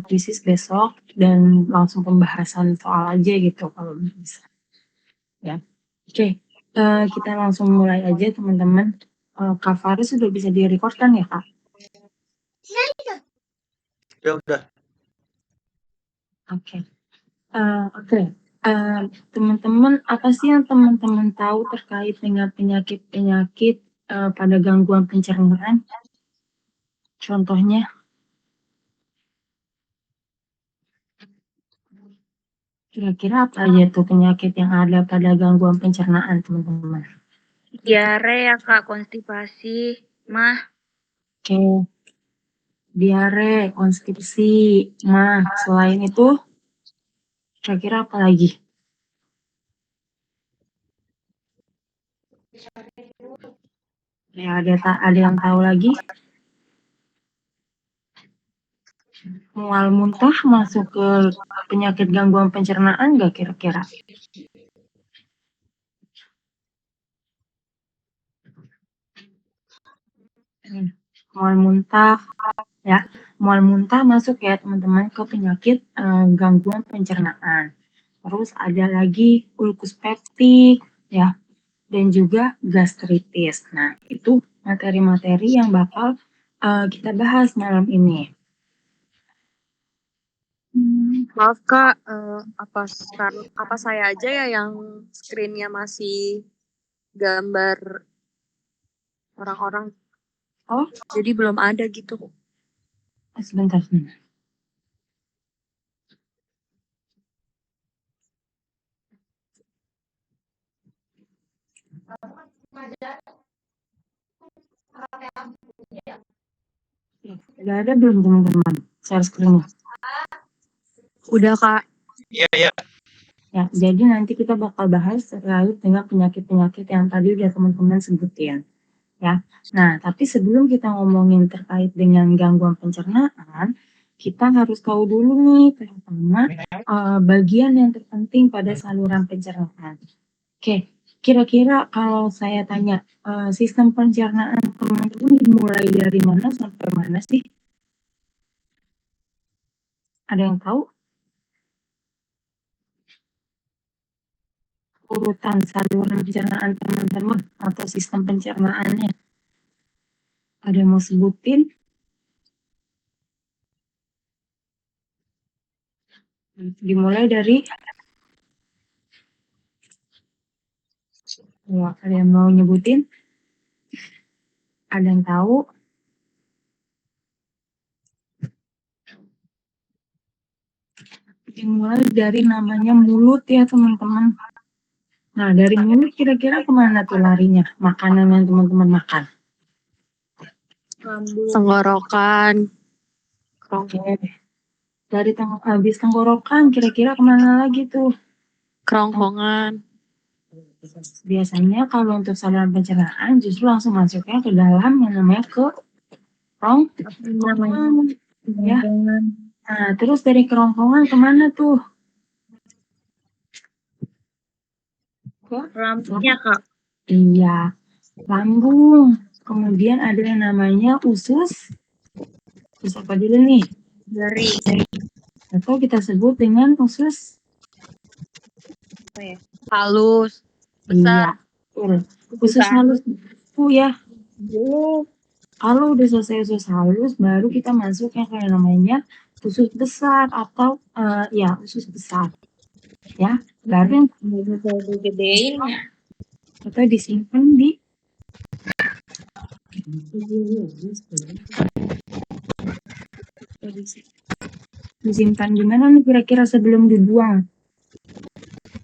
kuisis besok dan langsung pembahasan soal aja gitu kalau bisa. Ya, oke. Kita langsung mulai aja teman-teman. Kak Faris sudah bisa di-record kan ya Kak? Udah. Oke. Teman-teman, apa sih yang teman-teman tahu terkait dengan penyakit-penyakit pada gangguan pencernaan? Contohnya, kira-kira apa aja tuh penyakit yang ada pada gangguan pencernaan, teman-teman? Diare ya Kak, konstipasi, mah. Oke. Diare, konstipasi, mah. Selain itu, kira-kira apa lagi? Ya, ada yang tahu lagi? Mual muntah masuk ke penyakit gangguan pencernaan nggak kira-kira? Mual muntah, ya. Mual muntah masuk ya teman-teman ke penyakit gangguan pencernaan. Terus ada lagi ulkus peptik, ya, dan juga gastritis. Nah, itu materi-materi yang bakal kita bahas malam ini. Maaf Kak, apa saya aja ya yang screen-nya masih gambar orang-orang? Oh, Jadi belum ada gitu. sebentar. Udah ada belum teman-teman share screen? Udah Kak. Iya. Ya, jadi nanti kita bakal bahas terkait dengan penyakit-penyakit yang tadi udah teman-teman sebutin. Ya, nah tapi sebelum kita ngomongin terkait dengan gangguan pencernaan, kita harus tahu dulu nih pertama bagian yang terpenting pada saluran pencernaan. Oke, kira-kira kalau saya tanya sistem pencernaan teman-teman dimulai dari mana sampai mana sih? Ada yang tahu? Urutan saluran pencernaan teman-teman atau sistem pencernaannya? Ada yang mau sebutin? Dimulai dari ada yang mau nyebutin? Ada yang tahu? Dimulai dari namanya mulut ya teman-teman. Nah dari mulut kira-kira kemana tuh larinya makanan yang teman-teman makan? Tenggorokan. Oke. Dari habis tenggorokan kira-kira kemana lagi tuh? Kerongkongan. Biasanya kalau untuk saluran pencernaan justru langsung masuknya ke dalam yang namanya kerongkongan. Ya. Nah terus dari kerongkongan kemana tuh? Lambungnya Kak. Iya, lambung. Kemudian ada yang namanya usus. Usus apa dulu nih? Dari Atau kita sebut dengan usus Halus. Iya, usus halus itu ya. Kalau udah selesai usus halus, baru kita masuk yang kayak namanya usus besar atau ya usus besar. Ya, baru yang gedein atau disimpan disimpan di mana nih kira-kira sebelum dibuang?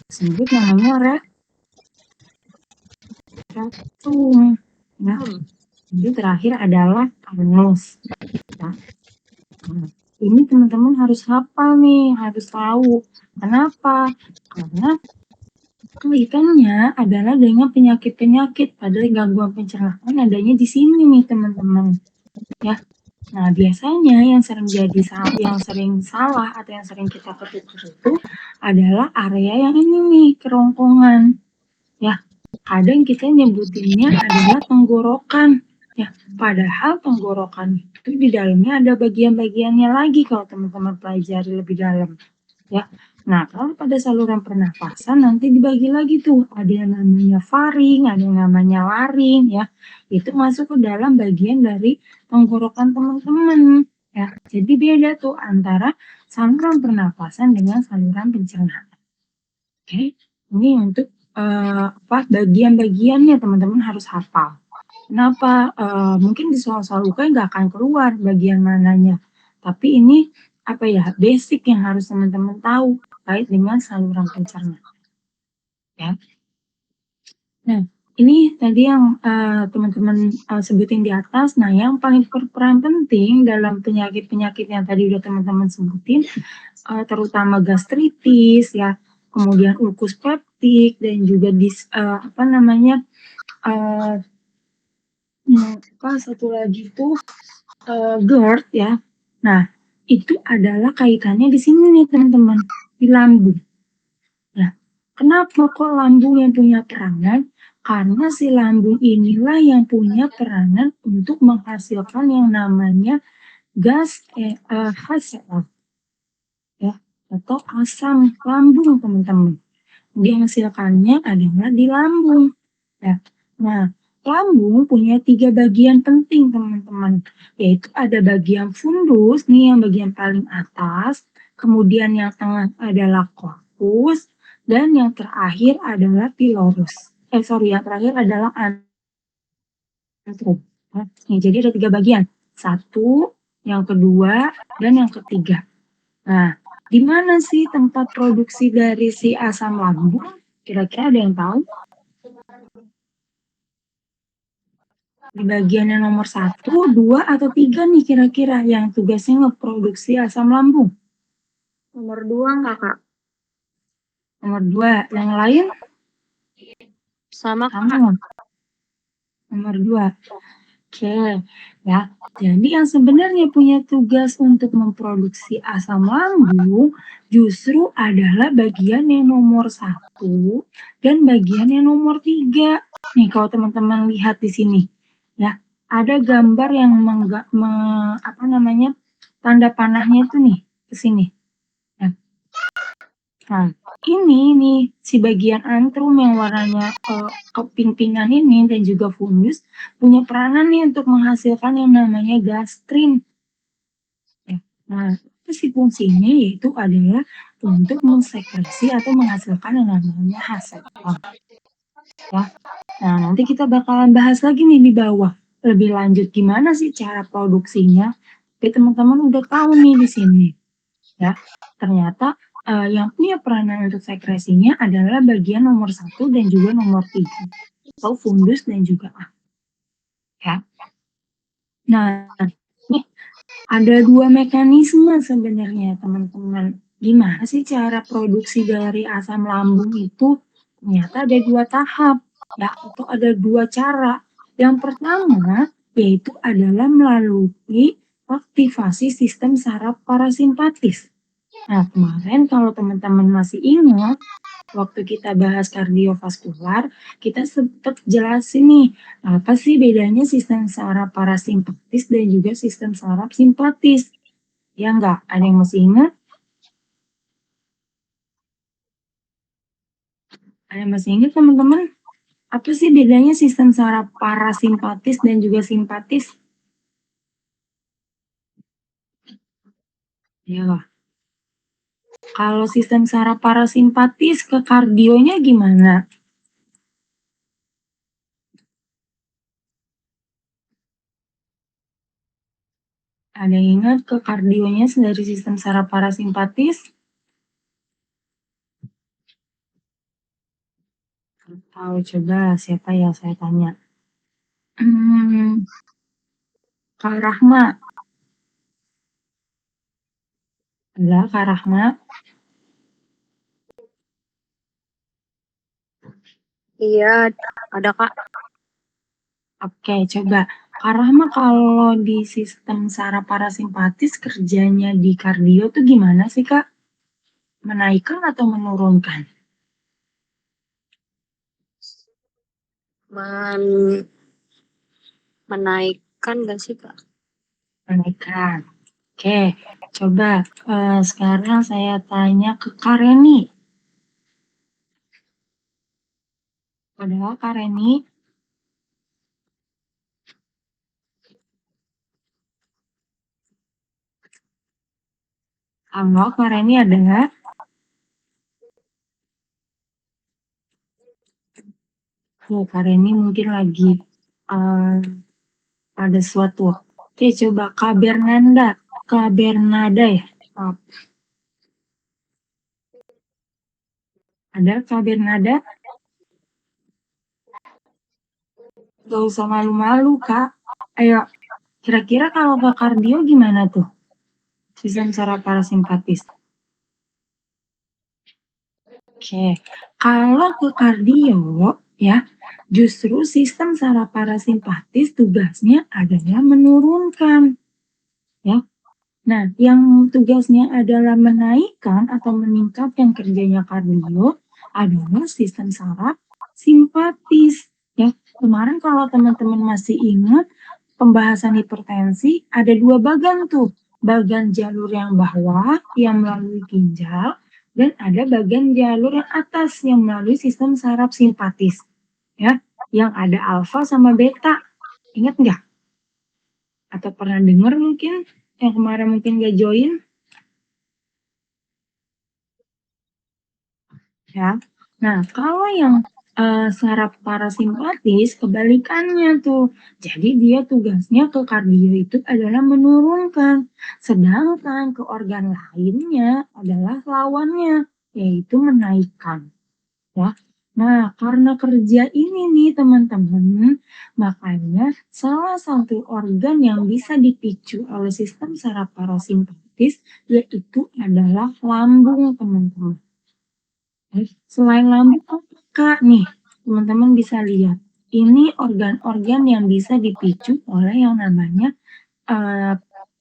Sebut namanya rectum. Ya. Jadi terakhir adalah anus. Ya. Nah, ini teman-teman harus hafal nih, harus tahu. Kenapa? Karena kaitannya adalah dengan penyakit-penyakit pada gangguan pencernaan adanya di sini nih teman-teman. Ya. Nah, biasanya yang sering salah atau yang sering kita ketukar itu adalah area yang ini nih, kerongkongan. Ya, kadang kita nyebutinnya adalah tenggorokan. Ya, padahal tenggorokan itu di dalamnya ada bagian-bagiannya lagi kalau teman-teman pelajari lebih dalam. Ya, nah kalau pada saluran pernafasan nanti dibagi lagi tuh, ada yang namanya faring, ada yang namanya laring, ya. Itu masuk ke dalam bagian dari tenggorokan teman-teman. Ya, jadi beda tuh antara saluran pernafasan dengan saluran pencernaan. Oke, ini untuk bagian-bagiannya teman-teman harus hafal. Kenapa? Mungkin di soal-soal UK nggak akan keluar bagian mananya. Tapi ini basic yang harus teman-teman tahu terkait dengan saluran pencernaan. Ya. Nah, ini tadi yang teman-teman sebutin di atas. Nah, yang paling berperan penting dalam penyakit-penyakit yang tadi udah teman-teman sebutin, terutama gastritis, ya, kemudian ulkus peptik dan juga satu lagi tuh GERD, ya. Nah, itu adalah kaitannya di sini nih teman-teman, di lambung. Nah, kenapa kok lambung yang punya peranan? Karena si lambung inilah yang punya peranan untuk menghasilkan yang namanya gas HCl, ya, atau asam lambung teman-teman. Dihasilkannya adalah di lambung. Ya. Nah, lambung punya 3 bagian penting teman-teman, yaitu ada bagian fundus nih yang bagian paling atas, kemudian yang tengah adalah corpus, dan yang terakhir adalah pilorus. Yang terakhir adalah antrum. Nih, jadi ada 3 bagian. Satu, yang kedua, dan yang ketiga. Nah, di mana sih tempat produksi dari si asam lambung? Kira-kira ada yang tahu? Di bagian yang nomor 1, 2, atau 3 nih kira-kira yang tugasnya ngeproduksi asam lambung? Nomor 2 nggak, Kak? Nomor 2. Yang lain? Sama Sama. Nomor 2. Oke, ya. Jadi yang sebenarnya punya tugas untuk memproduksi asam lambung justru adalah bagian yang nomor 1 dan bagian yang nomor 3. Nih kalau teman-teman lihat di sini, ya, ada gambar yang tanda panahnya itu nih ke sini. Nah, ini nih si bagian antrum yang warnanya keping-pingan ini dan juga fundus punya peranan nih untuk menghasilkan yang namanya gastrin. Ya. Nah, itu si fungsinya yaitu adalah untuk mensekresi atau menghasilkan yang namanya HCl. Ya. Nah, nanti kita bakalan bahas lagi nih di bawah lebih lanjut gimana sih cara produksinya. Tapi teman-teman udah tahu nih di sini. Ya, ternyata yang punya peranan untuk sekresinya adalah bagian nomor 1 dan juga nomor 3, atau fundus dan juga A. Ya. Nah, nih ada 2 mekanisme sebenarnya teman-teman. Gimana sih cara produksi dari asam lambung itu? Ternyata ada 2 tahap, ya, atau ada 2 cara. Yang pertama yaitu adalah melalui aktivasi sistem saraf parasimpatis. Nah, kemarin kalau teman-teman masih ingat, waktu kita bahas kardiovaskular, kita sempat jelasin nih, apa sih bedanya sistem saraf parasimpatis dan juga sistem saraf simpatis? Ya enggak? Ada yang masih ingat? Ada yang masih ingat teman-teman? Apa sih bedanya sistem saraf parasimpatis dan juga simpatis? Ya, kalau sistem saraf parasimpatis ke kardionya gimana? Ada yang ingat ke kardionya dari sistem saraf parasimpatis? Tahu, coba siapa ya saya tanya. Kak Rahma. Ada Kak Rahma? Iya, ada, Kak. Oke, coba. Kak Rahma kalau di sistem saraf parasimpatis kerjanya di kardio tuh gimana sih Kak? Menaikkan atau menurunkan? Men Menaikkan gak sih, Kak? Menaikkan. Oke, coba sekarang saya tanya ke Kak Reni. Padahal Kak Reni halo, Kak Reni ada? Kak Reni mungkin lagi ada sesuatu. Oke, coba Kak Bernanda. Kak Bernada ya? Ada Kak Bernada? Gak usah malu-malu, Kak. Ayo, kira-kira kalau ke kardio gimana tuh? Sistem saraf parasimpatis. Oke, kalau ke kardio ya, justru sistem saraf parasimpatis tugasnya adalah menurunkan. Ya. Nah, yang tugasnya adalah menaikkan atau meningkatkan kerjanya kardio adalah sistem saraf simpatis. Ya, kemarin kalau teman-teman masih ingat pembahasan hipertensi ada dua bagan tuh, bagian jalur yang bawah yang melalui ginjal dan ada bagian jalur yang atas yang melalui sistem saraf simpatis. Ya, yang ada alfa sama beta. Ingat nggak? Atau pernah dengar mungkin yang kemarin mungkin nggak join? Ya. Nah, kalau yang saraf parasimpatis kebalikannya tuh. Jadi dia tugasnya ke kardio itu adalah menurunkan. Sedangkan ke organ lainnya adalah lawannya, yaitu menaikkan. Ya. Nah, karena kerja ini nih teman-teman, makanya salah satu organ yang bisa dipicu oleh sistem saraf parasimpatis yaitu adalah lambung, teman-teman. Selain lambung, Kak, nih, teman-teman bisa lihat. Ini organ-organ yang bisa dipicu oleh yang namanya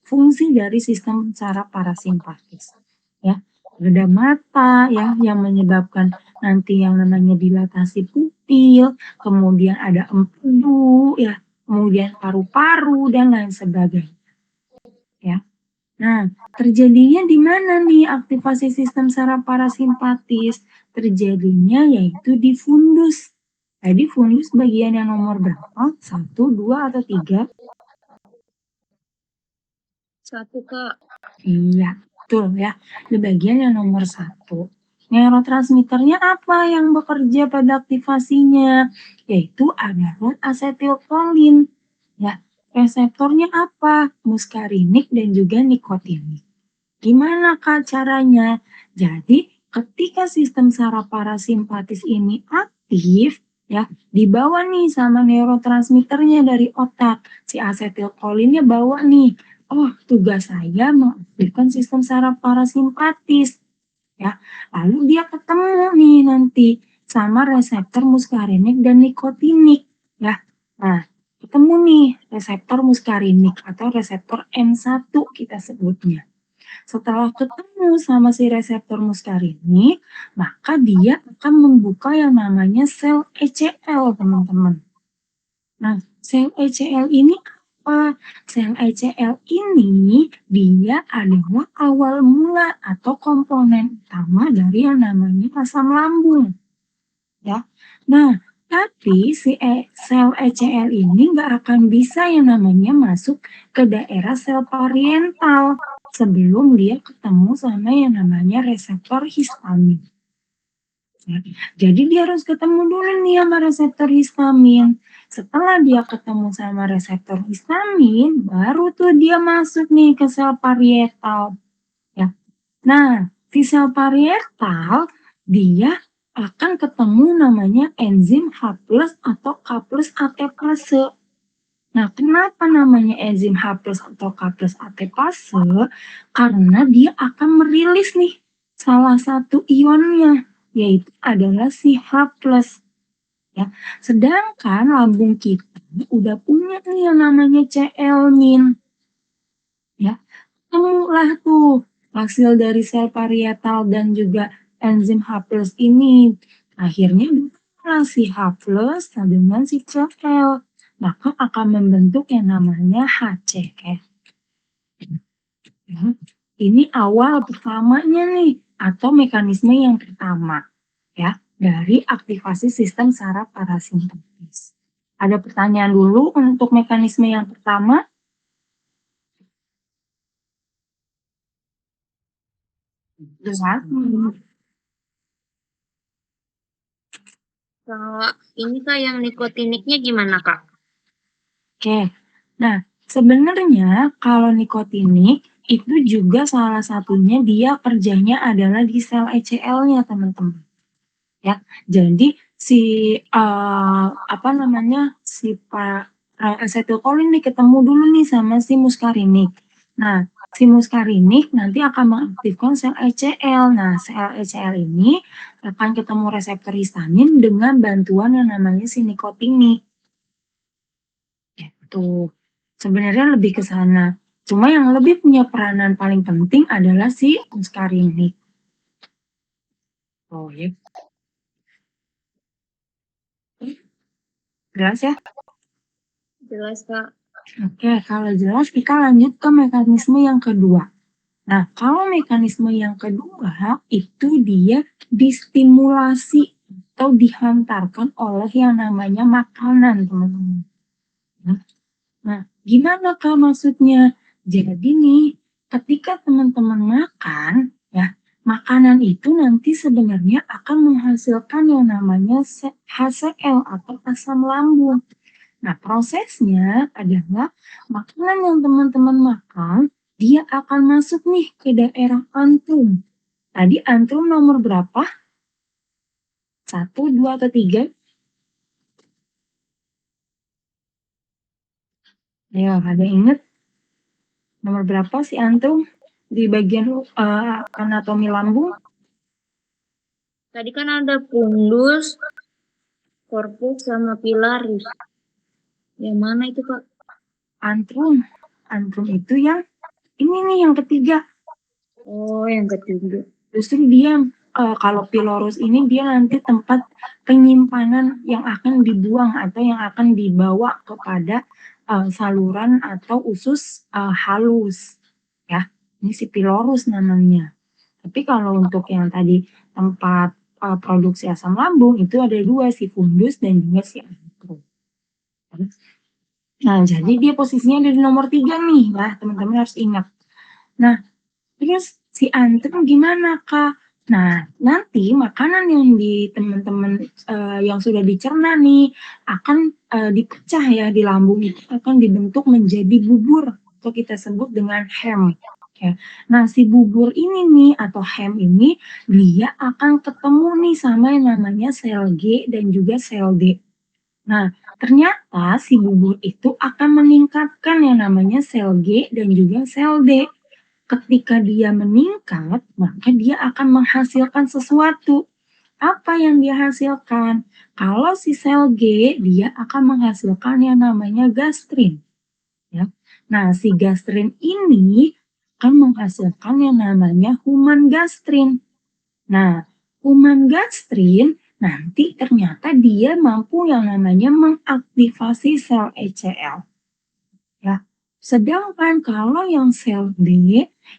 fungsi dari sistem saraf parasimpatis. Ya, ada mata ya yang menyebabkan nanti yang namanya dilatasi pupil, kemudian ada empedu ya, kemudian paru-paru dan lain sebagainya. Ya. Nah, terjadinya di mana nih aktivasi sistem saraf parasimpatis? Terjadinya yaitu di fundus. Jadi fundus bagian yang nomor berapa? 1, 2, atau 3? 1, Kak. Iya, betul ya. Di bagian yang nomor 1. Neurotransmitternya apa yang bekerja pada aktivasinya? Yaitu adalah asetilkolin. Ya, reseptornya apa? Muskarinik dan juga nikotinik. Gimana Kak caranya? Jadi ketika sistem saraf parasimpatis ini aktif, ya dibawa nih sama neurotransmitternya dari otak. Si asetilkolinnya bawa nih, oh tugas saya mengaktifkan sistem saraf parasimpatis. Ya, lalu dia ketemu nih nanti sama reseptor muskarinik dan nikotinik. Ya, nah ketemu nih reseptor muskarinik atau reseptor M1 kita sebutnya. Setelah ketemu sama si reseptor muskarinik, maka dia akan membuka yang namanya sel ECL, teman-teman. Nah, sel ECL ini apa? Sel ECL ini dia adalah awal mula atau komponen utama dari yang namanya asam lambung. Ya. Nah, tapi si sel ECL ini nggak akan bisa yang namanya masuk ke daerah sel parietal sebelum dia ketemu sama yang namanya reseptor histamin. Ya, jadi dia harus ketemu dulu nih sama reseptor histamin. Setelah dia ketemu sama reseptor histamin, baru tuh dia masuk nih ke sel parietal. Ya. Nah, di sel parietal dia akan ketemu namanya enzim H+ atau K+ ATPase. Nah, kenapa namanya enzim H+ atau K+ ATPase? Karena dia akan merilis nih salah satu ionnya, yaitu adalah si H+. Ya. Sedangkan lambung kita udah punya nih yang namanya Cl-min. Ya. Temulah tuh hasil dari sel parietal dan juga enzim H+ ini. Akhirnya si H+ dengan si Cl. maka akan membentuk yang namanya HCl. Ya, ini awal pertamanya nih, atau mekanisme yang pertama ya dari aktivasi sistem saraf parasimpatis. Ada pertanyaan dulu untuk mekanisme yang pertama? Jelas? Kalau ini Kak yang nikotiniknya gimana Kak? Oke, nah sebenarnya kalau nikotinik itu juga salah satunya dia kerjanya adalah di sel ECL-nya teman-teman. Ya, jadi si asetilkolin nih ketemu dulu nih sama si muskarinik. Nah, si muskarinik nanti akan mengaktifkan sel ECL. Nah, sel ECL ini akan ketemu reseptor histamin dengan bantuan yang namanya si nikotinik. Gitu. Sebenarnya lebih ke sana. Cuma yang lebih punya peranan paling penting adalah si muskarinik. Oh, ya. Jelas ya? Jelas Kak. Oke, kalau jelas kita lanjut ke mekanisme yang kedua. Nah, kalau mekanisme yang kedua itu dia distimulasi atau dihantarkan oleh yang namanya makanan, teman-teman. Nah, gimana Kak maksudnya? Jadi nih, ketika teman-teman makan, ya, makanan itu nanti sebenarnya akan menghasilkan yang namanya HCl atau asam lambung. Nah, prosesnya adalah makanan yang teman-teman makan, dia akan masuk nih ke daerah antrum. Tadi antrum nomor berapa? 1, 2, atau 3? Ayo, ada inget nomor berapa sih antrum di bagian anatomi lambung? Tadi kan ada fundus, korpus sama pilaris. Yang mana itu Kak? Antrum. Antrum itu yang ini nih yang ketiga. Oh, yang ketiga. Justru dia kalau pilorus ini dia nanti tempat penyimpanan yang akan dibuang atau yang akan dibawa kepada saluran atau usus halus ya. Ini si pilorus namanya. Tapi kalau untuk yang tadi tempat produksi asam lambung itu ada dua, si fundus dan juga si antrum. Nah, jadi dia posisinya ada di nomor 3 nih ya, teman-teman harus ingat. Nah, terus si antrum gimana Kak? Nah, nanti makanan yang di teman-teman yang sudah dicerna nih akan dipecah ya di lambung itu akan dibentuk menjadi bubur atau kita sebut dengan hem. Ya. Nah, si bubur ini nih atau hem ini dia akan ketemu nih sama yang namanya sel G dan juga sel D. Nah, ternyata si bubur itu akan meningkatkan yang namanya sel G dan juga sel D. Ketika dia meningkat, maka dia akan menghasilkan sesuatu. Apa yang dia hasilkan? Kalau si sel G, dia akan menghasilkan yang namanya gastrin. Ya. Nah, si gastrin ini akan menghasilkan yang namanya human gastrin. Nah, human gastrin nanti ternyata dia mampu yang namanya mengaktifasi sel ECL. Ya. Sedangkan kalau yang sel D,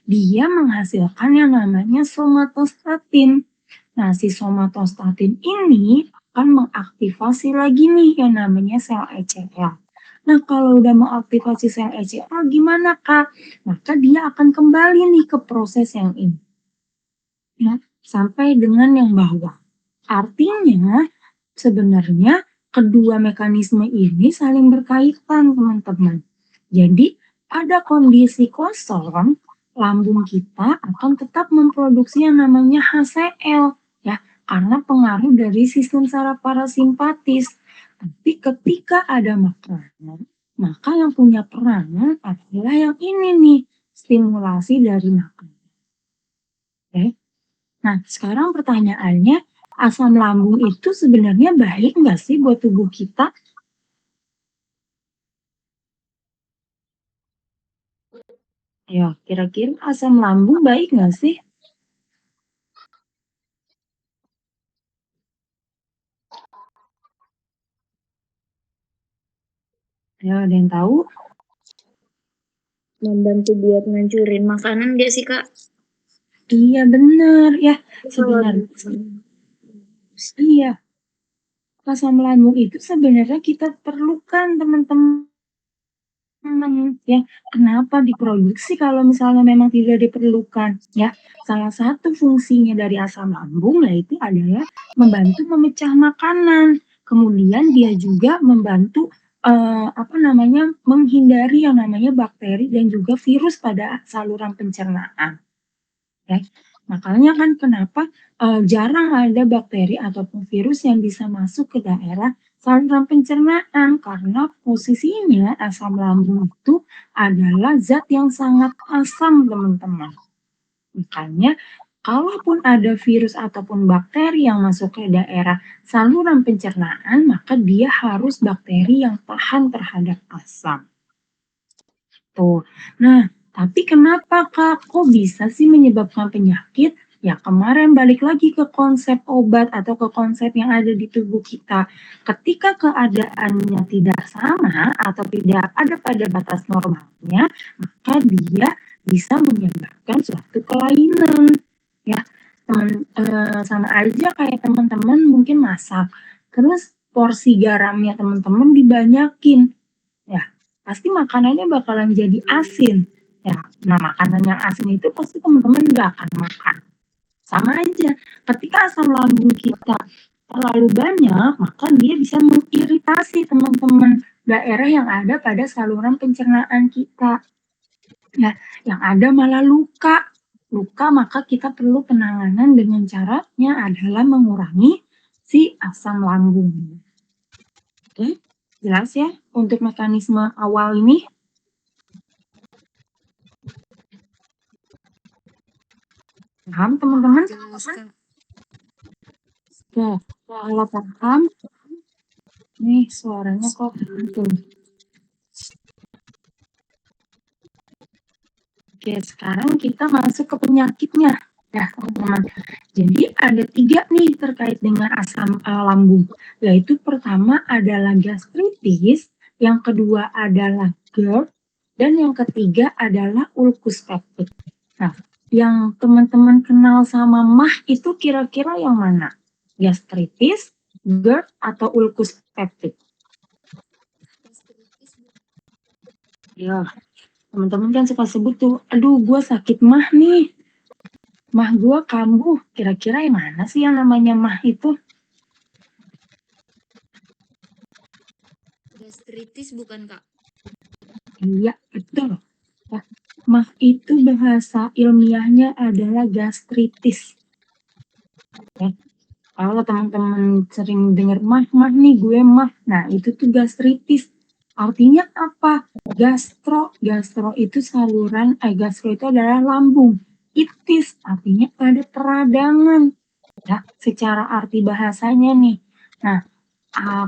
dia menghasilkan yang namanya somatostatin. Nah, si somatostatin ini akan mengaktifasi lagi nih yang namanya sel ECL. Nah, kalau udah mengaktifasi sel ECL gimana Kak? Maka dia akan kembali nih ke proses yang ini. Ya, sampai dengan yang bawah. Artinya sebenarnya kedua mekanisme ini saling berkaitan teman-teman. Jadi ada kondisi kosong, lambung kita akan tetap memproduksi yang namanya HCl ya karena pengaruh dari sistem saraf parasimpatis. Tapi ketika ada makanan, maka yang punya peranan adalah yang ini nih, stimulasi dari makanan. Oke. Nah, sekarang pertanyaannya, asam lambung itu sebenarnya baik nggak sih buat tubuh kita? Ya, kira-kira asam lambung baik nggak sih? Ya, ada yang tahu? Membantu buat ngancurin makanan gak sih, Kak? Iya, benar. Ya, sebenarnya iya. Asam lambung itu sebenarnya kita perlukan, teman-teman. Ya, kenapa diproduksi kalau misalnya memang tidak diperlukan? Ya, salah satu fungsinya dari asam lambung yaitu adalah membantu memecah makanan. Kemudian dia juga membantu menghindari yang namanya bakteri dan juga virus pada saluran pencernaan. Ya, makanya kan kenapa jarang ada bakteri ataupun virus yang bisa masuk ke daerah saluran pencernaan karena posisinya asam lambung itu adalah zat yang sangat asam, teman-teman. Makanya kalaupun ada virus ataupun bakteri yang masuk ke daerah saluran pencernaan, maka dia harus bakteri yang tahan terhadap asam. Tuh. Nah, tapi kenapa Kak? Kok bisa sih menyebabkan penyakit? Ya kemarin balik lagi ke konsep obat atau ke konsep yang ada di tubuh kita. Ketika keadaannya tidak sama atau tidak ada pada batas normalnya, maka dia bisa menyebabkan suatu kelainan. Ya, sama aja kayak teman-teman mungkin masak, terus porsi garamnya teman-teman dibanyakin. Ya, pasti makanannya bakalan jadi asin. Ya, nah makanan yang asin itu pasti teman-teman nggak akan makan. Sama aja, ketika asam lambung kita terlalu banyak, maka dia bisa mengiritasi teman-teman daerah yang ada pada saluran pencernaan kita. Ya, yang ada malah luka. Luka maka kita perlu penanganan dengan caranya adalah mengurangi si asam lambung. Oke, jelas ya untuk mekanisme awal ini? Paham teman-teman? Oke, kalau paham, nih suaranya kok gitu. Oke, sekarang kita masuk ke penyakitnya. Ya, teman-teman. Jadi ada 3 nih terkait dengan asam lambung. Yaitu pertama adalah gastritis, yang kedua adalah GERD, dan yang ketiga adalah ulkus peptik. Nah, yang teman-teman kenal sama MAH itu kira-kira yang mana? Gastritis, GERD, atau ulkus peptik? Ya, teman-teman kan suka sebut tuh, aduh gue sakit MAH nih. MAH gue kambuh. Kira-kira yang mana sih yang namanya MAH itu? Gastritis bukan, Kak? Iya, betul. Ya, MAH itu bahasa ilmiahnya adalah gastritis. Ya. Kalau teman-teman sering dengar mah nih gue mah, nah itu tuh gastritis. Artinya apa? Gastro itu saluran, gastro itu adalah lambung. Itis artinya ada peradangan. Ya, secara arti bahasanya nih. Nah,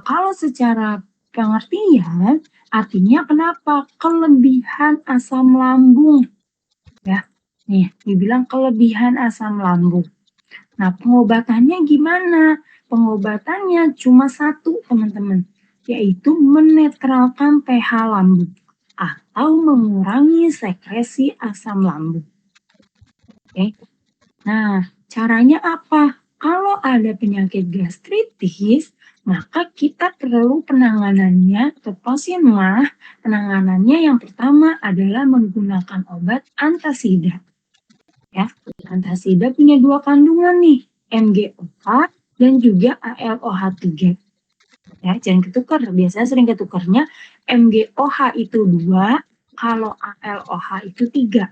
kalau secara pengertian, artinya kenapa? Kelebihan asam lambung. Ya, nih dibilang kelebihan asam lambung. Nah, pengobatannya gimana? Pengobatannya cuma satu, teman-teman, yaitu menetralkan pH lambung atau mengurangi sekresi asam lambung. Oke. Nah, caranya apa? Kalau ada penyakit gastritis, maka kita perlu penanganannya atau pasien MAH, penanganannya yang pertama adalah menggunakan obat antasida. Ya, antasida punya 2 kandungan nih, MgOH dan juga ALOH3. Ya, jangan ketukar, biasanya sering ketukarnya MgOH itu 2, kalau ALOH itu 3.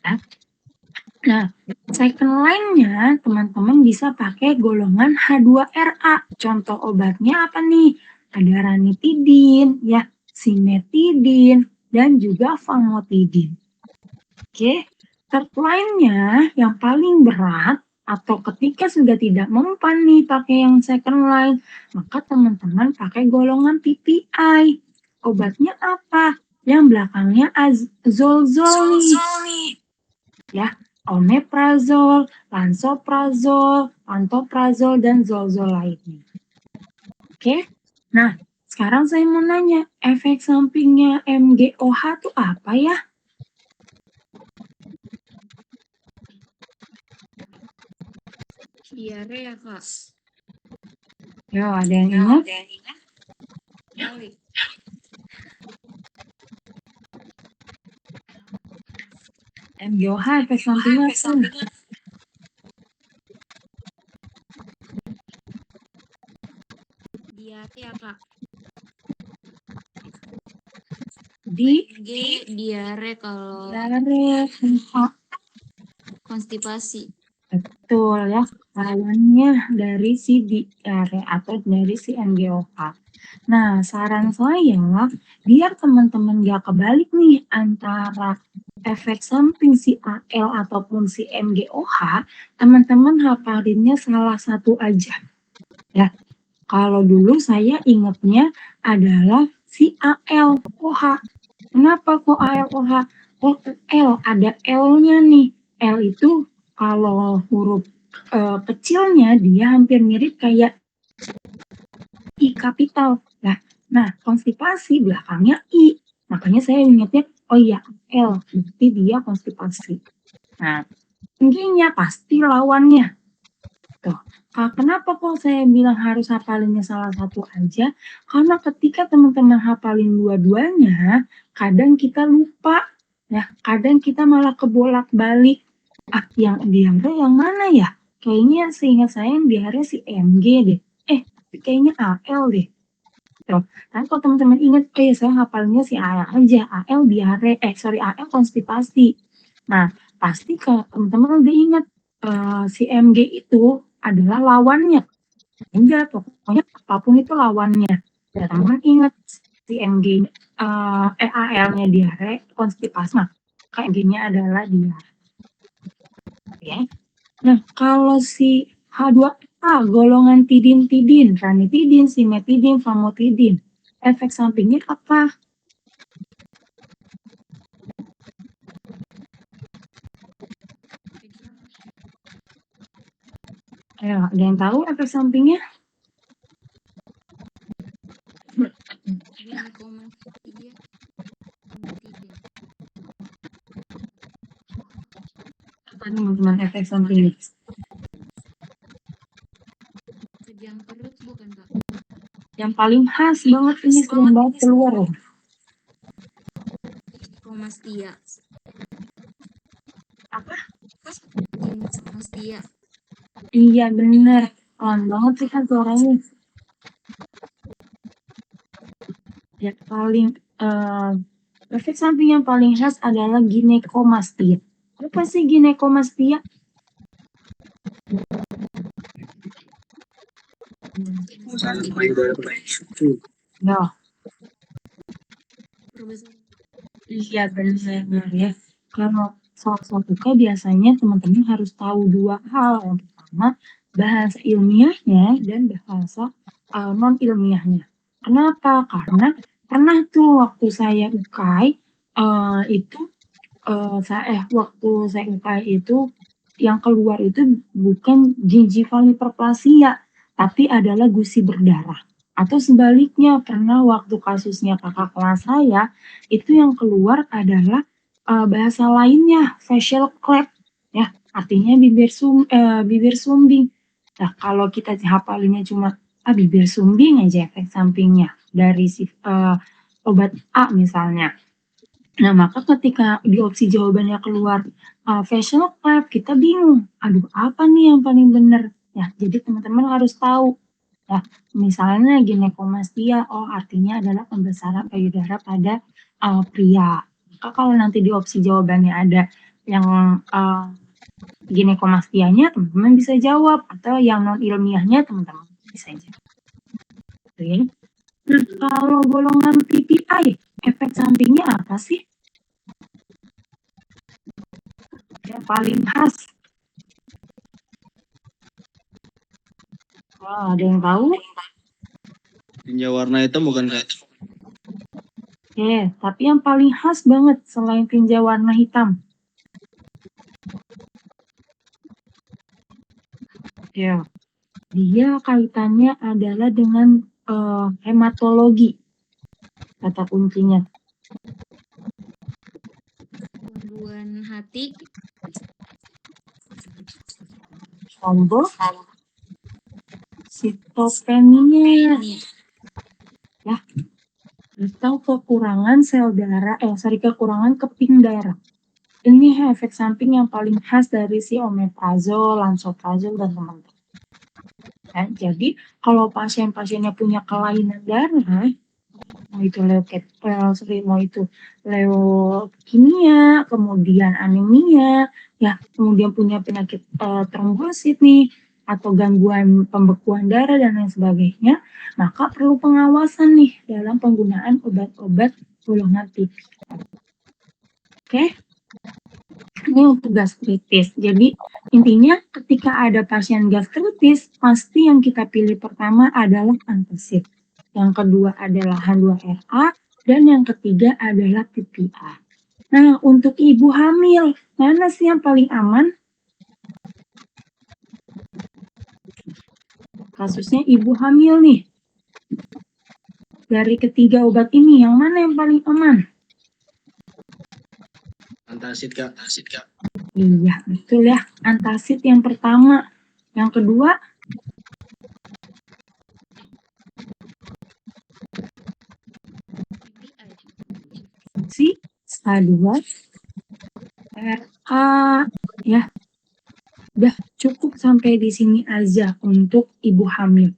Ya. Nah, second line-nya teman-teman bisa pakai golongan H2RA. Contoh obatnya apa nih? Ada ranitidin, ya, simetidin, dan juga famotidin. Oke. Third line-nya yang paling berat atau ketika sudah tidak mempan nih pakai yang second line, maka teman-teman pakai golongan PPI. Obatnya apa? Yang belakangnya zolzol nih. Ya, omeprazol, lansoprazol, pantoprazol, dan zolzol lainnya. Oke. Nah, sekarang saya mau nanya, efek sampingnya MGOH itu apa ya? Diare ya kak. Yo, ada yang ingat? Balik. MGOH efek sampingnya apa? Diare ya kak. Diare kalau Diare, konstipasi. betul ya, lawannya dari si diare atau dari si MGOH. Nah, saran saya, biar teman-teman gak kebalik nih antara efek samping si AL ataupun si MGOH, teman-teman hafalinnya salah satu aja. Ya, kalau dulu saya ingatnya adalah si ALOH. Kenapa kok ALOH? Oh, L, ada L-nya nih. L itu kalau huruf kecilnya dia hampir mirip kayak I kapital. Nah, konstipasi belakangnya I. Makanya saya ingatnya, oh iya, L. Berarti dia konstipasi. Nah, tingginya pasti lawannya. Tuh. Kenapa kok saya bilang harus hafalinnya salah satu aja? Karena ketika teman-teman hafalin dua-duanya, kadang kita lupa. Ya, kadang kita malah kebolak-balik. Yang diare yang mana ya? Kayaknya seingat saya yang diare si MG deh. Kayaknya AL deh. Tuh. Tapi kalau teman-teman ingat, saya hafalnya si AL aja. AL diare, AL konstipasi. Nah, pasti kalau teman-teman udah ingat si MG itu adalah lawannya. Enggak, pokoknya apapun itu lawannya. Ya, teman-teman ingat si MG, AL-nya diare, konstipasi. Nah, KMG-nya adalah diare. Ya. Nah, kalau si H2A golongan tidin-tidin, ranitidin, simetidin, famotidin, efek sampingnya apa? Ayo, ada yang tahu efek sampingnya? Apa teman-teman efek sampingnya? Kejang perut bukan kak? Yang paling khas banget ini sering banget keluar loh. Ginekomastia. Apa? Ginekomastia. Iya bener, pelan banget sih kan suaranya. Yang paling efek samping yang paling khas adalah ginekomastia. Apa sih ginekomastia? Ya, iya benar ya. Kalau soal suka biasanya teman-teman harus tahu dua hal. Yang pertama, bahasa ilmiahnya dan bahasa non ilmiahnya. Kenapa? Karena pernah tuh waktu saya UKAI itu waktu saya UKAI itu yang keluar itu bukan gingival hyperplasia, tapi adalah gusi berdarah. Atau sebaliknya, pernah waktu kasusnya kakak kelas saya, itu yang keluar adalah bahasa lainnya, facial cleft, ya, artinya bibir sumbing. Nah, kalau kita hafalinnya cuma bibir sumbing aja efek sampingnya dari obat A misalnya. Nah, maka ketika di opsi jawabannya keluar facial cleft, kita bingung. Aduh, apa nih yang paling benar? Ya, jadi teman-teman harus tahu. Ya, misalnya ginekomastia, artinya adalah pembesaran payudara pada pria. Maka kalau nanti di opsi jawabannya ada yang ginekomastianya, teman-teman bisa jawab. Atau yang non ilmiahnya, teman-teman bisa jawab. Oke. Nah, kalau golongan PPI, efek sampingnya apa sih? Yang paling khas. Ada yang tahu? Tinja warna hitam bukan kak? Tapi yang paling khas banget selain tinja warna hitam. Ya, dia kaitannya adalah dengan hematologi kata kuncinya. Gangguan hati. Tombol sitopenia Ini. atau kekurangan sel darah, kekurangan keping darah. Ini efek samping yang paling khas dari si omeprazol, lansoprazol, dan teman-teman. Ya, jadi kalau pasien-pasiennya punya kelainan darah, mau itu leukemia, kemudian anemia, ya, kemudian punya penyakit trombosit nih, atau gangguan pembekuan darah dan lain sebagainya, maka perlu pengawasan nih dalam penggunaan obat-obat golongan tipikal. Oke? Ini untuk gastritis. Jadi intinya ketika ada pasien gastritis, pasti yang kita pilih pertama adalah antasid. Yang kedua adalah H2RA, dan yang ketiga adalah TPA. Nah, untuk ibu hamil, mana sih yang paling aman? Kasusnya ibu hamil nih. Dari ketiga obat ini, yang mana yang paling aman? Antasid Kak. Iya, betul ya. Antasid yang pertama. Yang kedua, si H2RA, ya. Udah cukup sampai di sini aja untuk ibu hamil.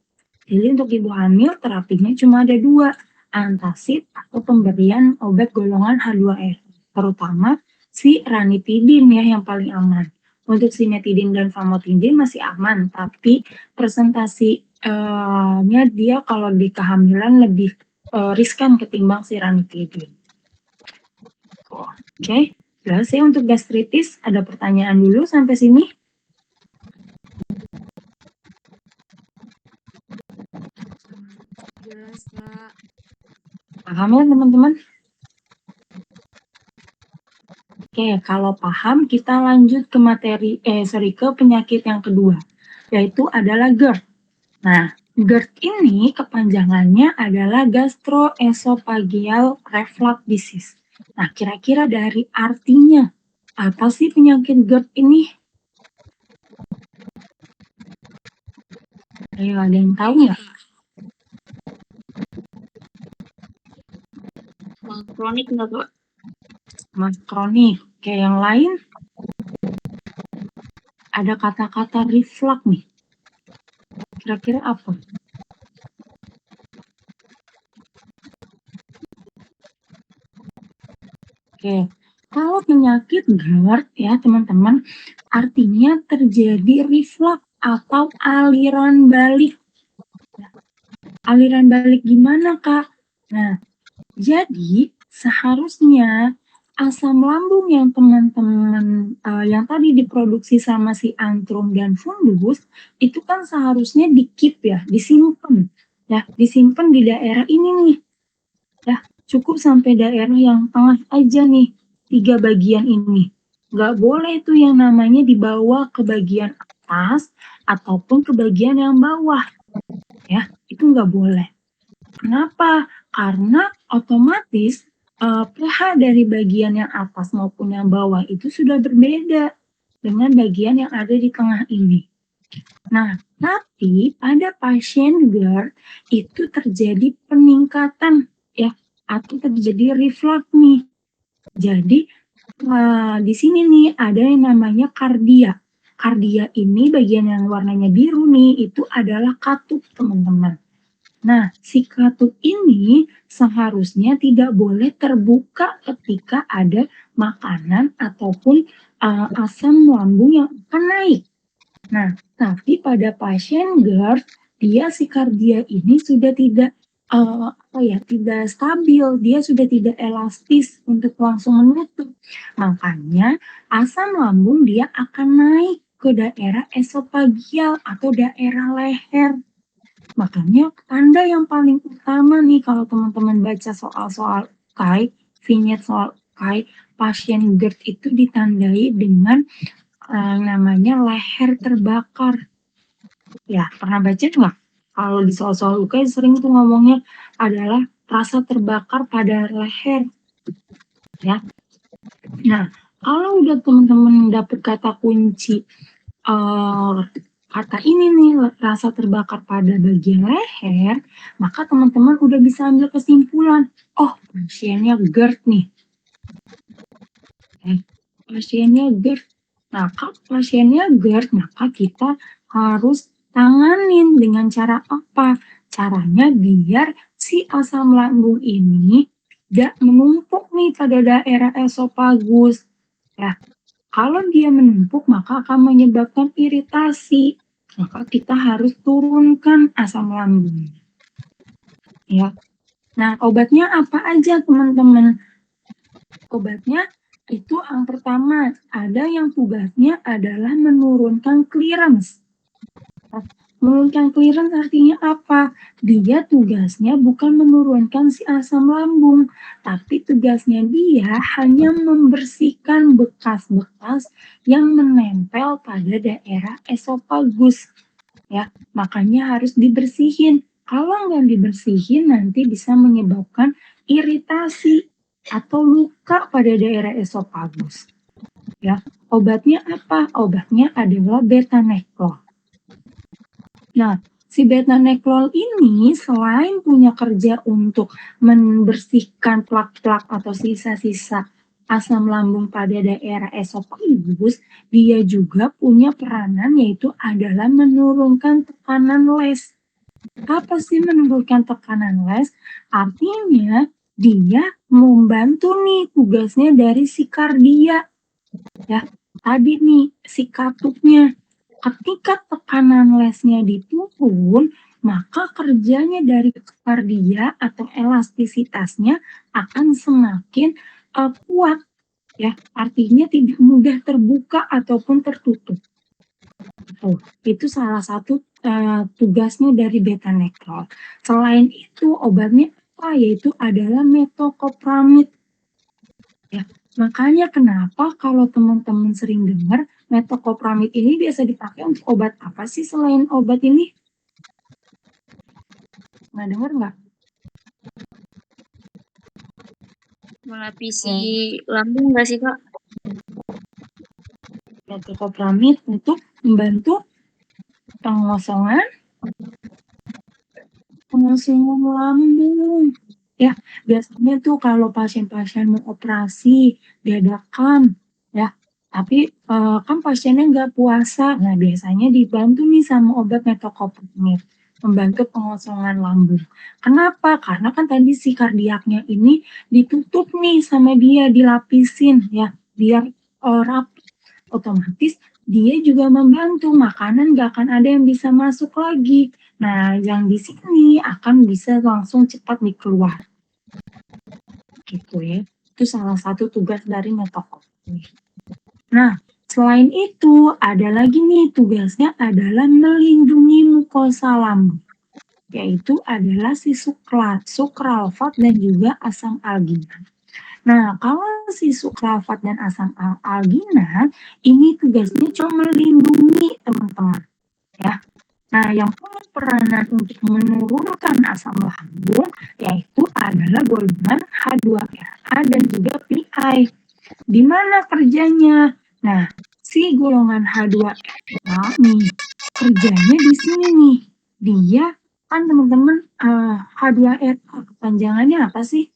Jadi untuk ibu hamil terapinya cuma ada 2, antasid atau pemberian obat golongan H2R, terutama si ranitidin ya yang paling aman. Untuk simetidin dan famotidin masih aman, tapi presentasinya dia kalau di kehamilan lebih riskan ketimbang si ranitidin. Oke, jelas ya untuk gastritis. Ada pertanyaan dulu sampai sini? Jelas, Kak. Paham ya teman-teman? Oke, kalau paham kita lanjut ke ke penyakit yang kedua, yaitu adalah GERD. Nah, GERD ini kepanjangannya adalah gastroesophageal reflux disease. Nah, kira-kira dari artinya apa sih penyakit GERD ini? Ayo, ada yang tahu nggak? Kronik enggak, Kak? Mas kronik. Oke, yang lain? Ada kata-kata reflux nih. Kira-kira apa? Oke, kalau penyakit GERD ya teman-teman, artinya terjadi reflux atau aliran balik. Aliran balik gimana, Kak? Nah, jadi seharusnya asam lambung yang teman-teman yang tadi diproduksi sama si antrum dan fundus itu kan seharusnya di-keep ya, disimpan. Ya, disimpan di daerah ini nih. Ya, cukup sampai daerah yang tengah aja nih, 3 bagian ini. Nggak boleh tuh yang namanya dibawa ke bagian atas ataupun ke bagian yang bawah. Ya, itu nggak boleh. Kenapa? Karena otomatis pH dari bagian yang atas maupun yang bawah itu sudah berbeda dengan bagian yang ada di tengah ini. Nah, tapi pada pasien GERD itu terjadi peningkatan ya, atau terjadi reflux nih. Jadi di sini nih ada yang namanya kardia. Kardia ini bagian yang warnanya biru nih, itu adalah katup teman-teman. Nah, si katup ini seharusnya tidak boleh terbuka ketika ada makanan ataupun asam lambung yang akan naik. Nah, tapi pada pasien GERD, dia si kardia ini sudah tidak tidak stabil, dia sudah tidak elastis untuk langsung menutup. Makanya asam lambung dia akan naik ke daerah esofagial atau daerah leher. Makanya tanda yang paling utama nih kalau teman-teman baca soal-soal KAI, vignette soal KAI, pasien GERD itu ditandai dengan namanya leher terbakar. Ya, pernah baca nggak? Kalau di soal-soal UK sering tuh ngomongnya adalah rasa terbakar pada leher. Ya. Nah, kalau udah teman-teman dapet kata kunci kata ini nih, rasa terbakar pada bagian leher, maka teman-teman udah bisa ambil kesimpulan. Oh, pasiennya GERD nih. Pasiennya GERD. Nah, kalau pasiennya GERD, maka kita harus tanganin dengan cara apa? Caranya biar si asam lambung ini tidak menumpuk nih pada daerah esofagus. Ya, kalau dia menumpuk maka akan menyebabkan iritasi. Maka kita harus turunkan asam lambung. Ya. Nah, obatnya apa aja, teman-teman? Obatnya itu yang pertama, ada yang tugasnya adalah menurunkan clearance. Menurunkan clearance artinya apa? Dia tugasnya bukan menurunkan si asam lambung, tapi tugasnya dia hanya membersihkan bekas-bekas yang menempel pada daerah esofagus. Ya, makanya harus dibersihin. Kalau nggak dibersihin nanti bisa menyebabkan iritasi atau luka pada daerah esofagus. Ya, obatnya apa? Obatnya adalah beta-nekrol. Nah, si beta-nekrol ini selain punya kerja untuk membersihkan plak-plak atau sisa-sisa asam lambung pada daerah esofagus, dia juga punya peranan yaitu adalah menurunkan tekanan les. Apa sih menurunkan tekanan les? Artinya dia membantu nih tugasnya dari si kardia. Ya, tadi nih si katupnya. Ketika tekanan lesnya diturun, maka kerjanya dari kardia atau elastisitasnya akan semakin kuat. Ya, artinya tidak mudah terbuka ataupun tertutup. Itu salah satu tugasnya dari beta-nekrol. Selain itu, obatnya apa? Yaitu adalah metoclopramid. Ya, makanya kenapa kalau teman-teman sering dengar metoclopramid ini biasa dipakai untuk obat apa sih selain obat ini? Nggak dengar nggak? Melapisi lambung nggak sih, Kak? Metoclopramid untuk membantu pengosongan lambung. Ya, biasanya tuh kalau pasien-pasien mau operasi dadakan, ya, tapi kan pasiennya nggak puasa. Nah, biasanya dibantu nih sama obat metoclopramid, membantu pengosongan lambung. Kenapa? Karena kan tadi si kardiaknya ini ditutup nih sama dia, dilapisin, ya, biar rapi. Otomatis dia juga membantu makanan nggak akan ada yang bisa masuk lagi. Nah, yang di sini akan bisa langsung cepat dikeluar. Gitu ya. Itu salah satu tugas dari metoclopramid. Nah, selain itu ada lagi nih tugasnya adalah melindungi mukosa lambung. Yaitu adalah si sukralfat dan juga asam alginat. Nah, kalau si sukralfat dan asam alginat ini tugasnya cuma melindungi teman-teman. Ya. Nah, yang punya peranan untuk menurunkan asam lambung yaitu adalah golongan H2RA dan juga PI. Di mana kerjanya? Nah, si golongan H2RA nih kerjanya di sini nih. Dia kan teman-teman H2RA kepanjangannya apa sih?